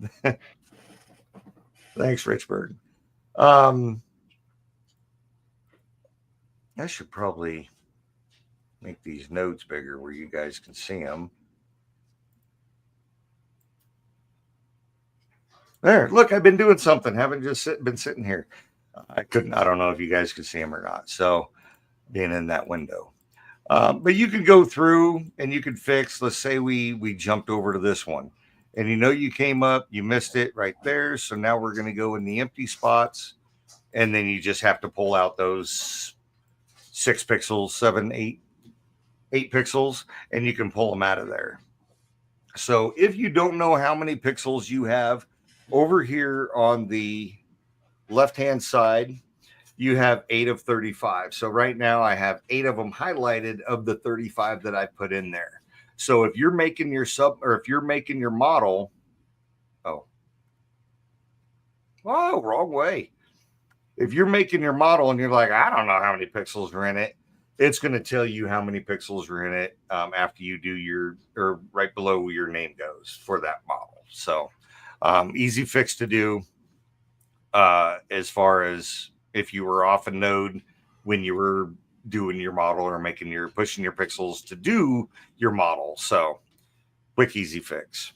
thanks, Richburg. I should probably make these notes bigger where you guys can see them. There, look, I've been doing something. Haven't just been sitting here. I don't know if you guys can see them or not. So being in that window. But you could go through and you could fix, let's say we jumped over to this one. And you came up, you missed it right there. So now we're going to go in the empty spots. And then you just have to pull out those 6 pixels, 7, 8 pixels, and you can pull them out of there. So if you don't know how many pixels you have, over here on the left-hand side, you have 8 of 35. So right now I have 8 of them highlighted of the 35 that I put in there. So if you're making your if you're making your model, wrong way. If you're making your model and you're like, I don't know how many pixels are in it, it's going to tell you how many pixels are in it after you do or right below where your name goes for that model. So easy fix to do as far as if you were off a node when you were doing your model or pushing your pixels to do your model. So quick, easy fix.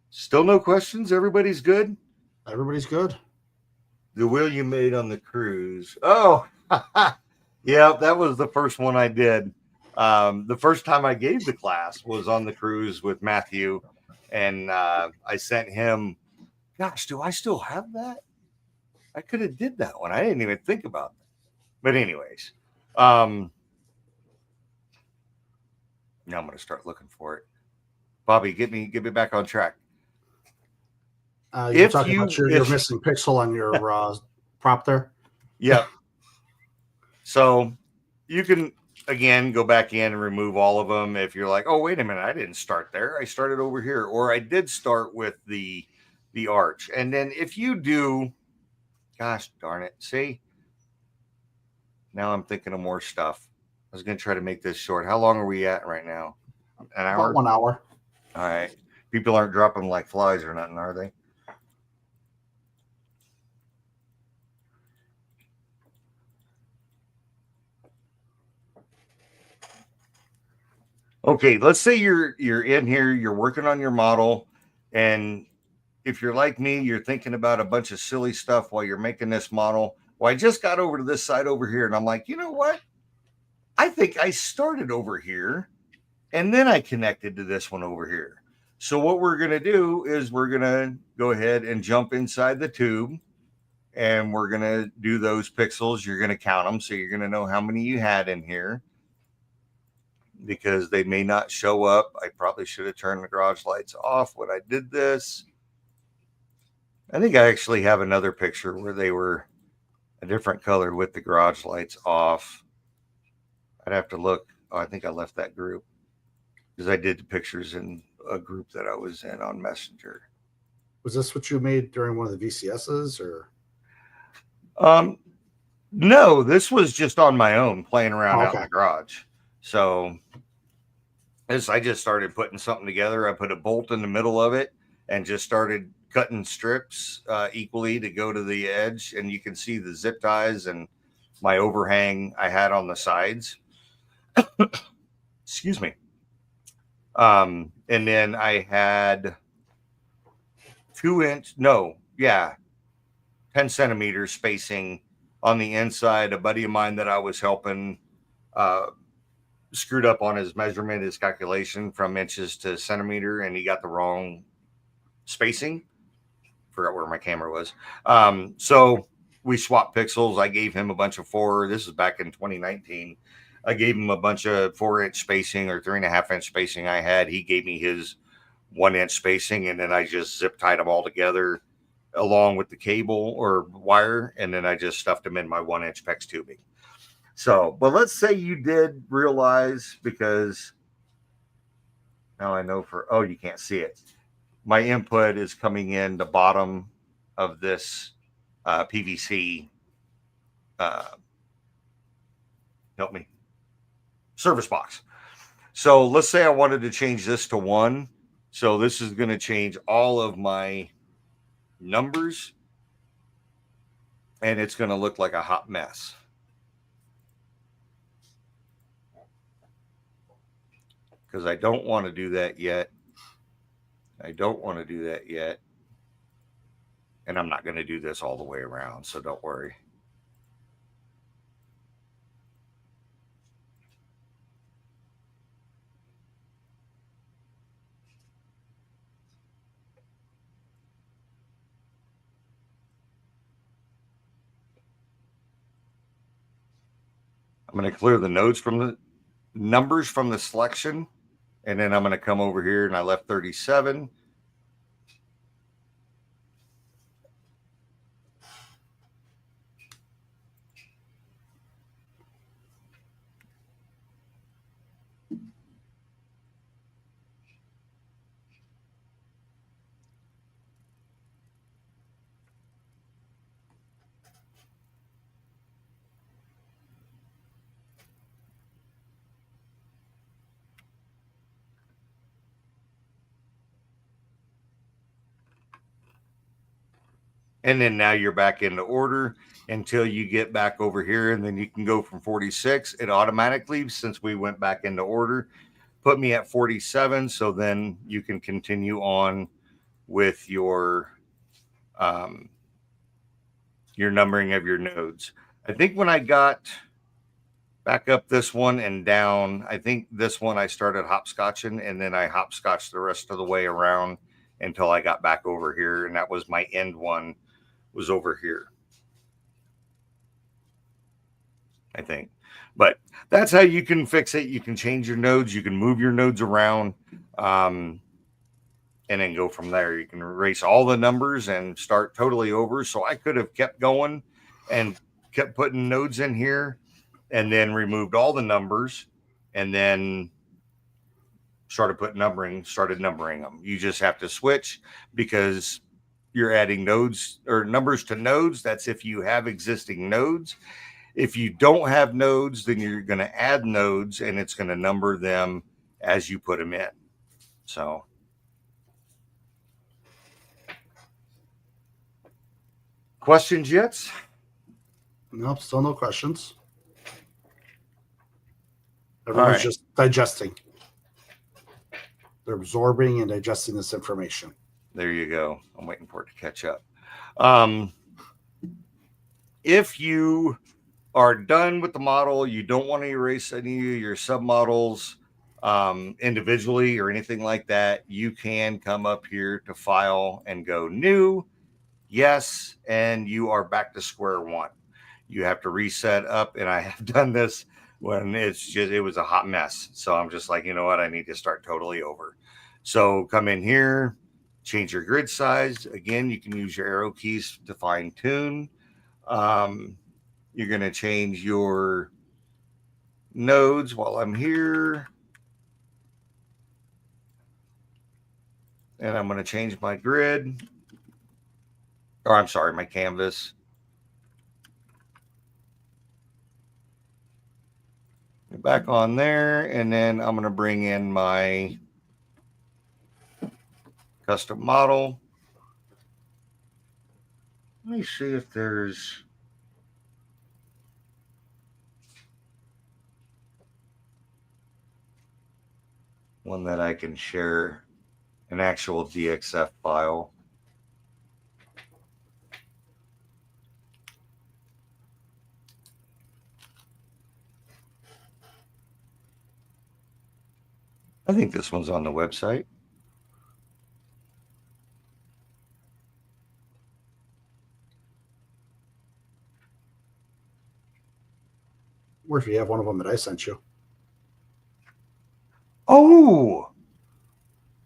Still no questions? Everybody's good? Everybody's good. The wheel you made on the cruise. Oh, yeah, that was the first one I did. The first time I gave the class was on the cruise with Matthew, and I sent him, gosh, do I still have that? I could have did that one. I didn't even think about that. But anyways, now I'm going to start looking for it. Bobby, get me back on track. You're talking about your missing pixel on your prop there? Yeah. So you can, again, go back in and remove all of them. If you're like, oh, wait a minute, I didn't start there. I started over here. Or I did start with the arch. And then if you do, gosh darn it. See, now I'm thinking of more stuff. I was going to try to make this short. How long are we at right now? An hour? About 1 hour. All right. People aren't dropping like flies or nothing, are they? Okay, let's say you're in here, you're working on your model, and if you're like me, you're thinking about a bunch of silly stuff while you're making this model. Well, I just got over to this side over here, and I'm like, you know what? I think I started over here, and then I connected to this one over here. So what we're going to do is we're going to go ahead and jump inside the tube, and we're going to do those pixels. You're going to count them, so you're going to know how many you had in here, because they may not show up. I probably should have turned the garage lights off when I did this. I think I actually have another picture where they were a different color with the garage lights off. I'd have to look. Oh, I think I left that group because I did the pictures in a group that I was in on Messenger. Was this what you made during one of the VCSs or? No, this was just on my own playing around out in the garage. So as I just started putting something together, I put a bolt in the middle of it and just started cutting strips equally to go to the edge. And you can see the zip ties and my overhang I had on the sides. Excuse me. And then I had 10 centimeters spacing on the inside. A buddy of mine that I was helping screwed up on his measurement, his calculation from inches to centimeter, and he got the wrong spacing. Forgot where my camera was. So we swapped pixels. I gave him a bunch of this is back in 2019. I gave him a bunch of 4-inch spacing or 3.5-inch spacing I had. He gave me his 1-inch spacing, and then I just zip tied them all together along with the cable or wire, and then I just stuffed them in my 1-inch PEX tubing. So, but let's say you did realize, because now I know you can't see it. My input is coming in the bottom of this PVC, help me, service box. So let's say I wanted to change this to 1. So this is going to change all of my numbers, and it's going to look like a hot mess. Because I don't want to do that yet. And I'm not going to do this all the way around, so don't worry. I'm going to clear the nodes from the numbers from the selection, and then I'm going to come over here, and I left 37. And then now you're back into order until you get back over here, and then you can go from 46. It automatically, since we went back into order, put me at 47. So then you can continue on with your numbering of your nodes. I think when I got back up this one and down, I think this one I started hopscotching, and then I hopscotched the rest of the way around until I got back over here, and that was my end one. Was over here, I think. But that's how you can fix it. You can change your nodes. You can move your nodes around, and then go from there. You can erase all the numbers and start totally over. So I could have kept going and kept putting nodes in here, and then removed all the numbers, and then started numbering them. You just have to switch, because you're adding nodes or numbers to nodes. That's if you have existing nodes. If you don't have nodes, then you're going to add nodes, and it's going to number them as you put them in. So questions yet? Nope, still no questions. Everyone's just digesting. They're absorbing and digesting this information. There you go. I'm waiting for it to catch up. If you are done with the model, you don't want to erase any of your submodels individually or anything like that, you can come up here to File and go New. Yes, and you are back to square one. You have to reset up, and I have done this when it was a hot mess. So I'm just like, you know what? I need to start totally over. So come in here, change your grid size. Again, you can use your arrow keys to fine tune. You're going to change your nodes while I'm here. And I'm going to change my grid. Or I'm sorry, my canvas. back on there, and then I'm going to bring in my custom model. Let me see if there's one that I can share an actual DXF file. I think this one's on the website. Or if you have one of them that I sent you. Oh,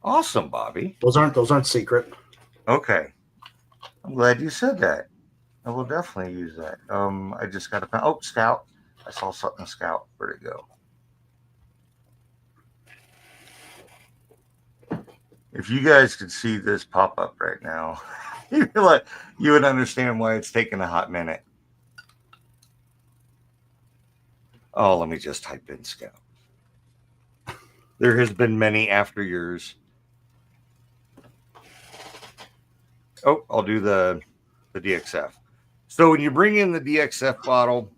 awesome, Bobby. Those aren't secret. Okay. I'm glad you said that. I will definitely use that. I just got to Scout. I saw something Scout. Where'd it go? If you guys could see this pop up right now, you would understand why it's taking a hot minute. Oh, let me just type in Scout. There has been many after yours. Oh, I'll do the DXF. So when you bring in the DXF bottle,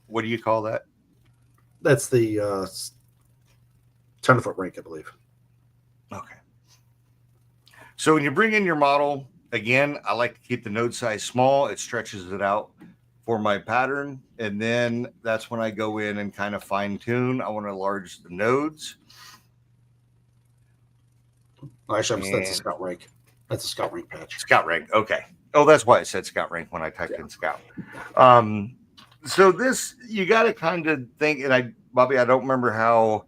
what do you call that? That's the 10-foot rank, I believe. Okay. So when you bring in your model, again, I like to keep the node size small. It stretches it out for my pattern. And then that's when I go in and kind of fine tune. I want to enlarge the nodes. Actually, that's a Scout rank. That's a Scout rank patch. Scout rank. Okay. Oh, that's why it said Scout rank when I typed in Scout. So this, you got to kind of think, and Bobby, I don't remember how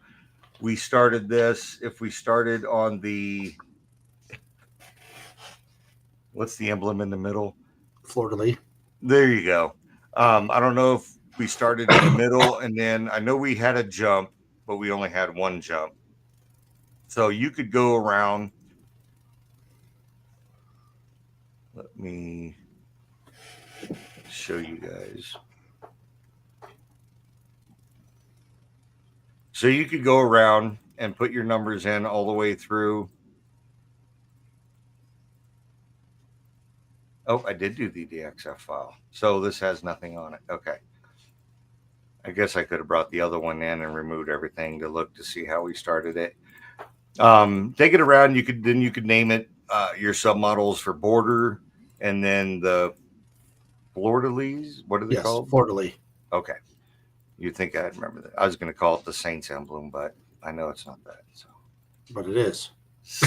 we started this. If we started on the, what's the emblem in the middle? Fleur-de-lis. There you go. I don't know if we started in the middle, and then I know we had a jump, but we only had one jump. So you could go around. Let me show you guys. So you could go around and put your numbers in all the way through. Oh, I did do the DXF file. So this has nothing on it. Okay. I guess I could have brought the other one in and removed everything to look to see how we started it. Take it around. You could name it your submodels for border, and then the fleur-de-lis. What are they called? Fleur-de-lis. Okay. You'd think I'd remember that. I was going to call it the Saints emblem, but I know it's not that. So. But it is.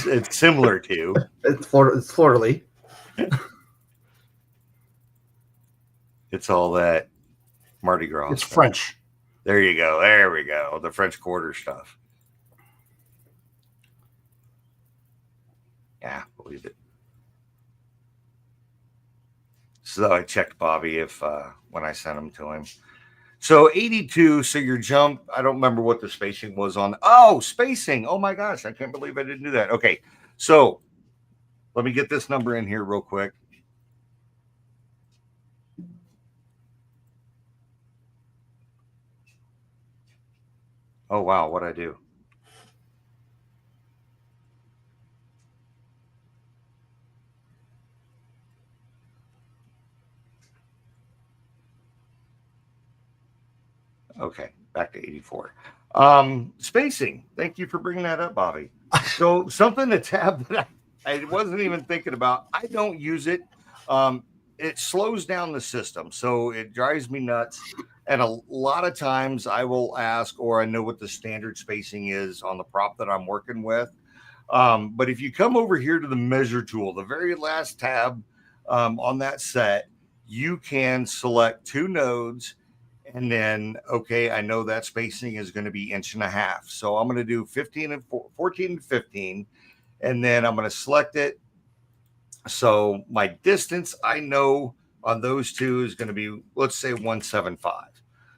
It's similar to. It's fleur-de-lis. It's all that Mardi Gras. It's stuff. French. There you go. There we go. The French Quarter stuff. Yeah, believe it. So I checked Bobby if when I sent them to him. So 82. So your jump, I don't remember what the spacing was on. Oh, spacing. Oh my gosh. I can't believe I didn't do that. Okay. So let me get this number in here real quick. Oh, wow. What'd I do? Okay, back to 84. Spacing. Thank you for bringing that up, Bobby. So something, a tab that I wasn't even thinking about. I don't use it. It slows down the system, so it drives me nuts. And a lot of times I will ask, or I know what the standard spacing is on the prop that I'm working with. But if you come over here to the measure tool, the very last tab on that set, you can select two nodes. And then, okay, I know that spacing is going to be 1.5 inches. So I'm going to do 14 and 15. And then I'm going to select it. So my distance, I know on those two is going to be, let's say 1.75.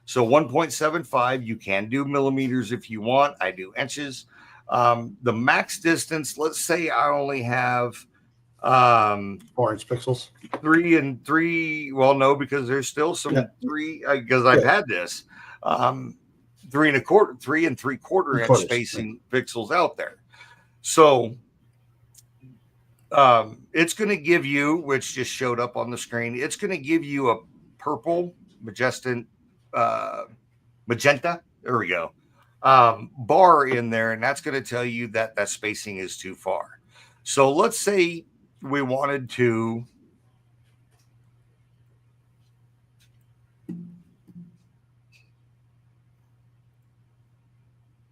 So 1.75, you can do millimeters if you want. I do inches. The max distance, let's say I only have 4-inch pixels. 3 and 3. Well, no, because there's still some 3 because I've had this 3 3.75 inch spacing pixels out there. So it's going to give you, which just showed up on the screen, it's going to give you a purple magenta, there we go, bar in there, and that's going to tell you that that spacing is too far. So let's say we wanted to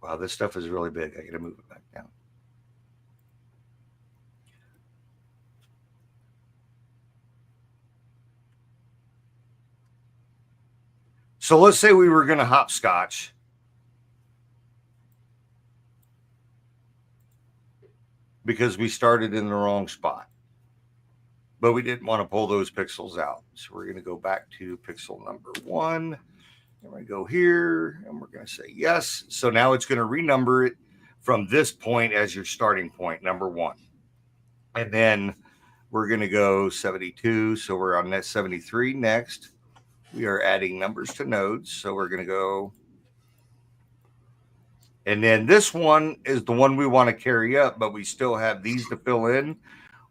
wow, this stuff is really big. I got to move it back down. So let's say we were going to hopscotch. Because we started in the wrong spot. But we didn't want to pull those pixels out. So we're going to go back to pixel number 1. And we go here, and we're going to say yes. So now it's going to renumber it from this point as your starting point, number 1. And then we're going to go 72. So we're on net 73 next. We are adding numbers to nodes. So we're going to go. And then this one is the one we want to carry up, but we still have these to fill in.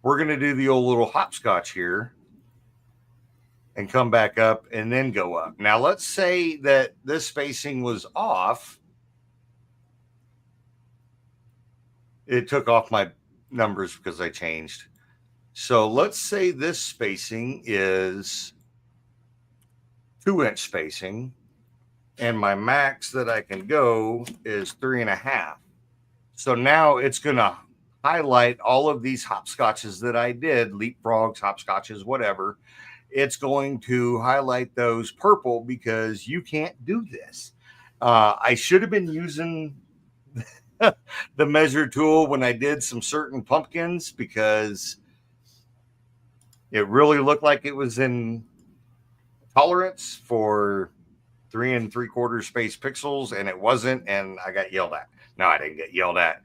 We're going to do the old little hopscotch here and come back up and then go up. Now, let's say that this spacing was off. It took off my numbers because I changed. So let's say this spacing is 2-inch spacing. And my max that I can go is 3.5. So now it's going to highlight all of these hopscotches that I did, leapfrogs, hopscotches, whatever. It's going to highlight those purple because you can't do this. I should have been using the measure tool when I did some certain pumpkins because it really looked like it was in tolerance for 3 3/4 space pixels, and it wasn't, and I got yelled at. No, I didn't get yelled at.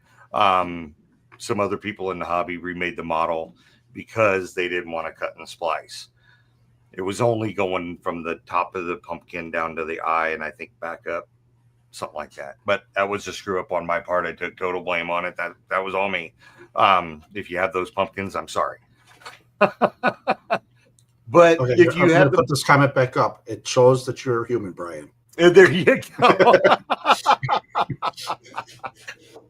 Some other people in the hobby remade the model because they didn't want to cut and splice. It was only going from the top of the pumpkin down to the eye, and I think back up, something like that. But that was a screw up on my part. I took total blame on it. That was all me. If you have those pumpkins, I'm sorry. But okay, if you have put this comment back up, it shows that you're human, Brian. There you go.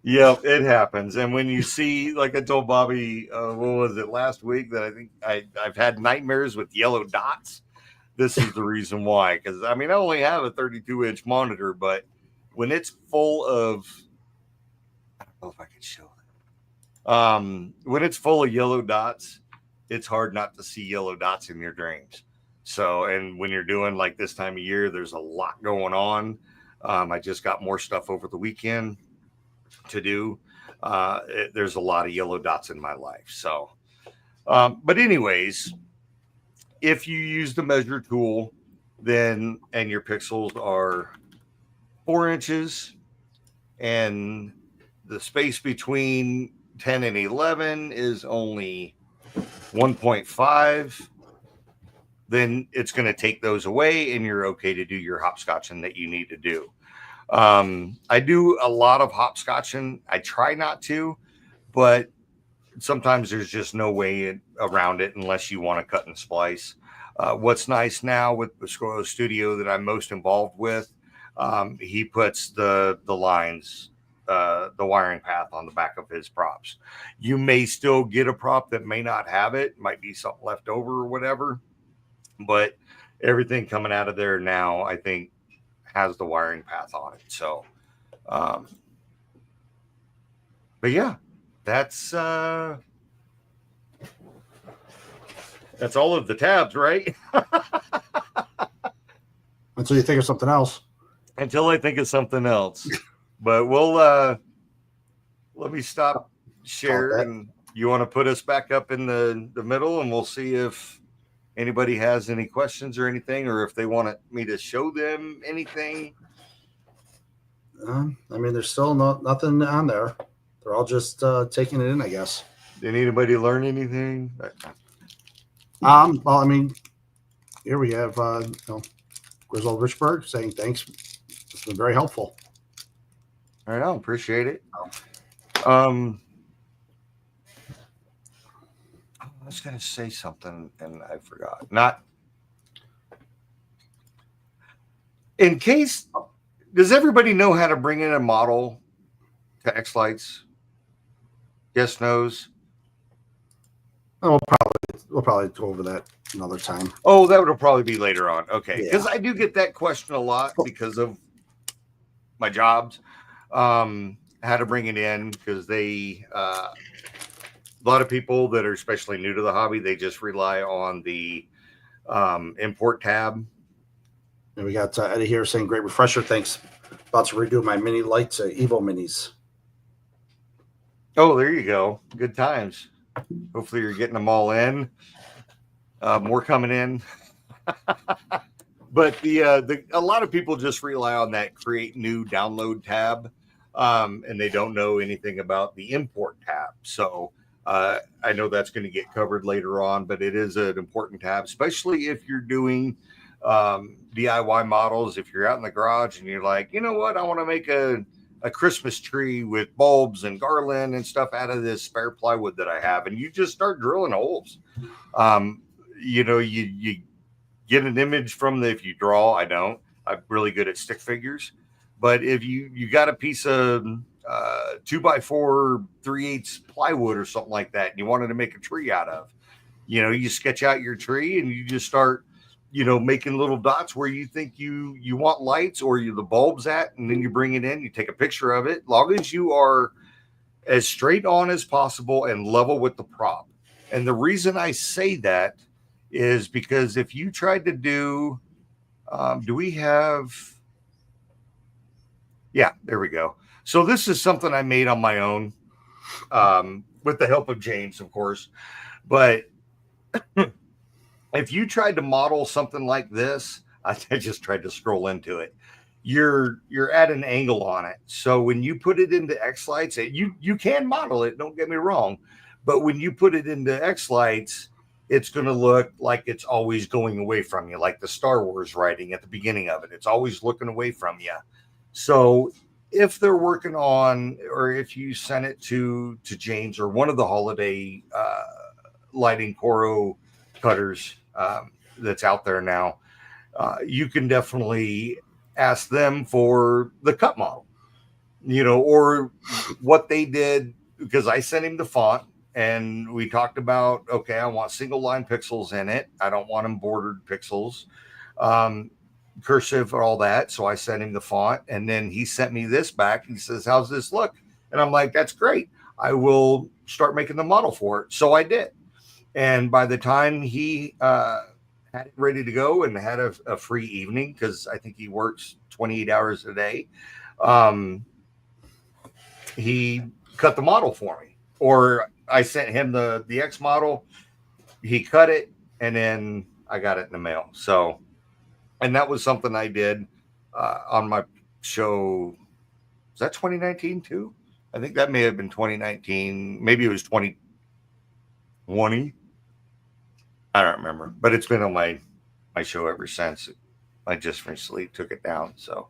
Yep, it happens. And when you see, like I told Bobby, what was it last week, that I think I've had nightmares with yellow dots. This is the reason why. Because I mean, I only have a 32-inch monitor, but when it's full of, I don't know if I can show it. When it's full of yellow dots, it's hard not to see yellow dots in your dreams. So, and when you're doing like this time of year, there's a lot going on. I just got more stuff over the weekend to do. There's a lot of yellow dots in my life. So, but anyways, if you use the measure tool, then, and your pixels are 4 inches and the space between 10 and 11 is only 1.5, then it's going to take those away and you're okay to do your hopscotching that you need to do. I do a lot of hopscotching. I try not to, but sometimes there's just no way around it unless you want to cut and splice. What's nice now with the Squirrel Studio that I'm most involved with, he puts the lines, the wiring path on the back of his props. You may still get a prop that may not have it, might be something left over or whatever, but everything coming out of there now, I think, has the wiring path on it. So, but yeah, that's all of the tabs, right? Until you think of something else. Until I think of something else. But we'll let me stop share, and you want to put us back up in the middle, and we'll see if anybody has any questions or anything, or if they want me to show them anything. I mean, there's still nothing on there. They're all just taking it in, I guess. Did anybody learn anything? Well, I mean, here we have Griswold Richburg saying thanks. It's been very helpful. Right on. Appreciate it. I was going to say something and I forgot. Not in case. Does everybody know how to bring in a model to xLights? Yes, knows. Oh, we'll probably go over that another time. Oh, that would probably be later on. Okay, because Yeah. I do get that question a lot because of my jobs. How to bring it in, because they a lot of people that are especially new to the hobby, they just rely on the import tab. And we got Eddie here saying, great refresher. Thanks. About to redo my mini lights, Evo minis. Oh, there you go. Good times. Hopefully you're getting them all in. More coming in. But a lot of people just rely on that create new download tab, and they don't know anything about the import tab. So I know that's going to get covered later on, but it is an important tab, especially if you're doing DIY models. If you're out in the garage and you're like, you know what, I want to make a Christmas tree with bulbs and garland and stuff out of this spare plywood that I have, and you just start drilling holes. You get an image from if you draw. I'm really good at stick figures, but if you got a piece of 2x4 3/8 plywood or something like that, and you wanted to make a tree out of, you sketch out your tree and you just start, making little dots where you think you want lights or the bulbs at, and then you bring it in, you take a picture of it. Long as you are as straight on as possible and level with the prop. And the reason I say that is because if you tried to do we have, yeah, there we go. So this is something I made on my own with the help of James, of course. But if you tried to model something like this, I just tried to scroll into it. You're at an angle on it. So when you put it into xLights, you can model it, don't get me wrong. But when you put it into xLights, it's going to look like it's always going away from you, like the Star Wars writing at the beginning of it. It's always looking away from you. So if they're working on, or if you send it to James or one of the holiday lighting Coro cutters that's out there now, you can definitely ask them for the cut model, or what they did, because I sent him the font. And we talked about, okay, I want single line pixels in it. I don't want them bordered pixels, cursive, all that. So I sent him the font, and then he sent me this back. He says, how's this look? And I'm like, that's great. I will start making the model for it. So I did. And by the time he had it ready to go and had a free evening, because I think he works 28 hours a day, he cut the model for me. Or I sent him the X model, he cut it, and then I got it in the mail. So, and that was something I did on my show. Was that 2019 too? I think that may have been 2019. Maybe it was 2020. I don't remember, but it's been on my show ever since. I just recently took it down. So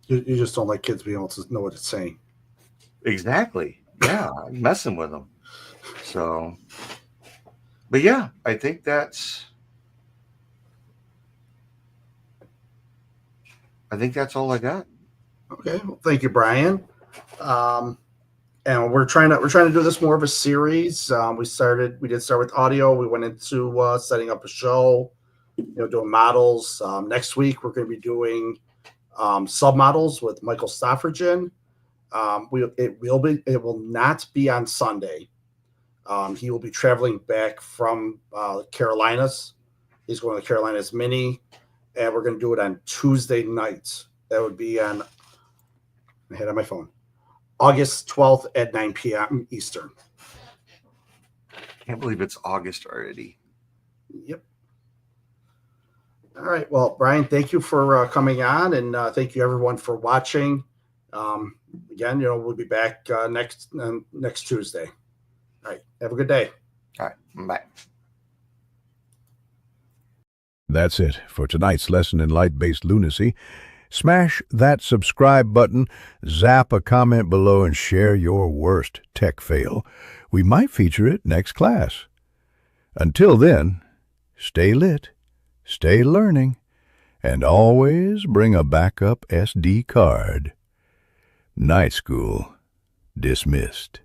you just don't like kids being able to know what it's saying. Exactly. Yeah, I'm messing with them. So, but yeah, I think that's all I got. Okay, well, thank you, Brian. And we're trying to do this more of a series. We did start with audio. We went into setting up a show, doing models. Next week we're going to be doing submodels with Michael Staffordson. It will not be on Sunday. He will be traveling back from Carolinas. He's going to the Carolinas Mini, and we're going to do it on Tuesday nights. That would be on, I had on my phone, August 12th at 9 p.m. Eastern. Can't believe it's August already. Yep. All right. Well, Brian, thank you for coming on, and thank you everyone for watching. Again, we'll be back next Tuesday. All right. Have a good day. All right. Bye. That's it for tonight's lesson in light-based lunacy. Smash that subscribe button, zap a comment below, and share your worst tech fail. We might feature it next class. Until then, stay lit, stay learning, and always bring a backup SD card. Night School dismissed.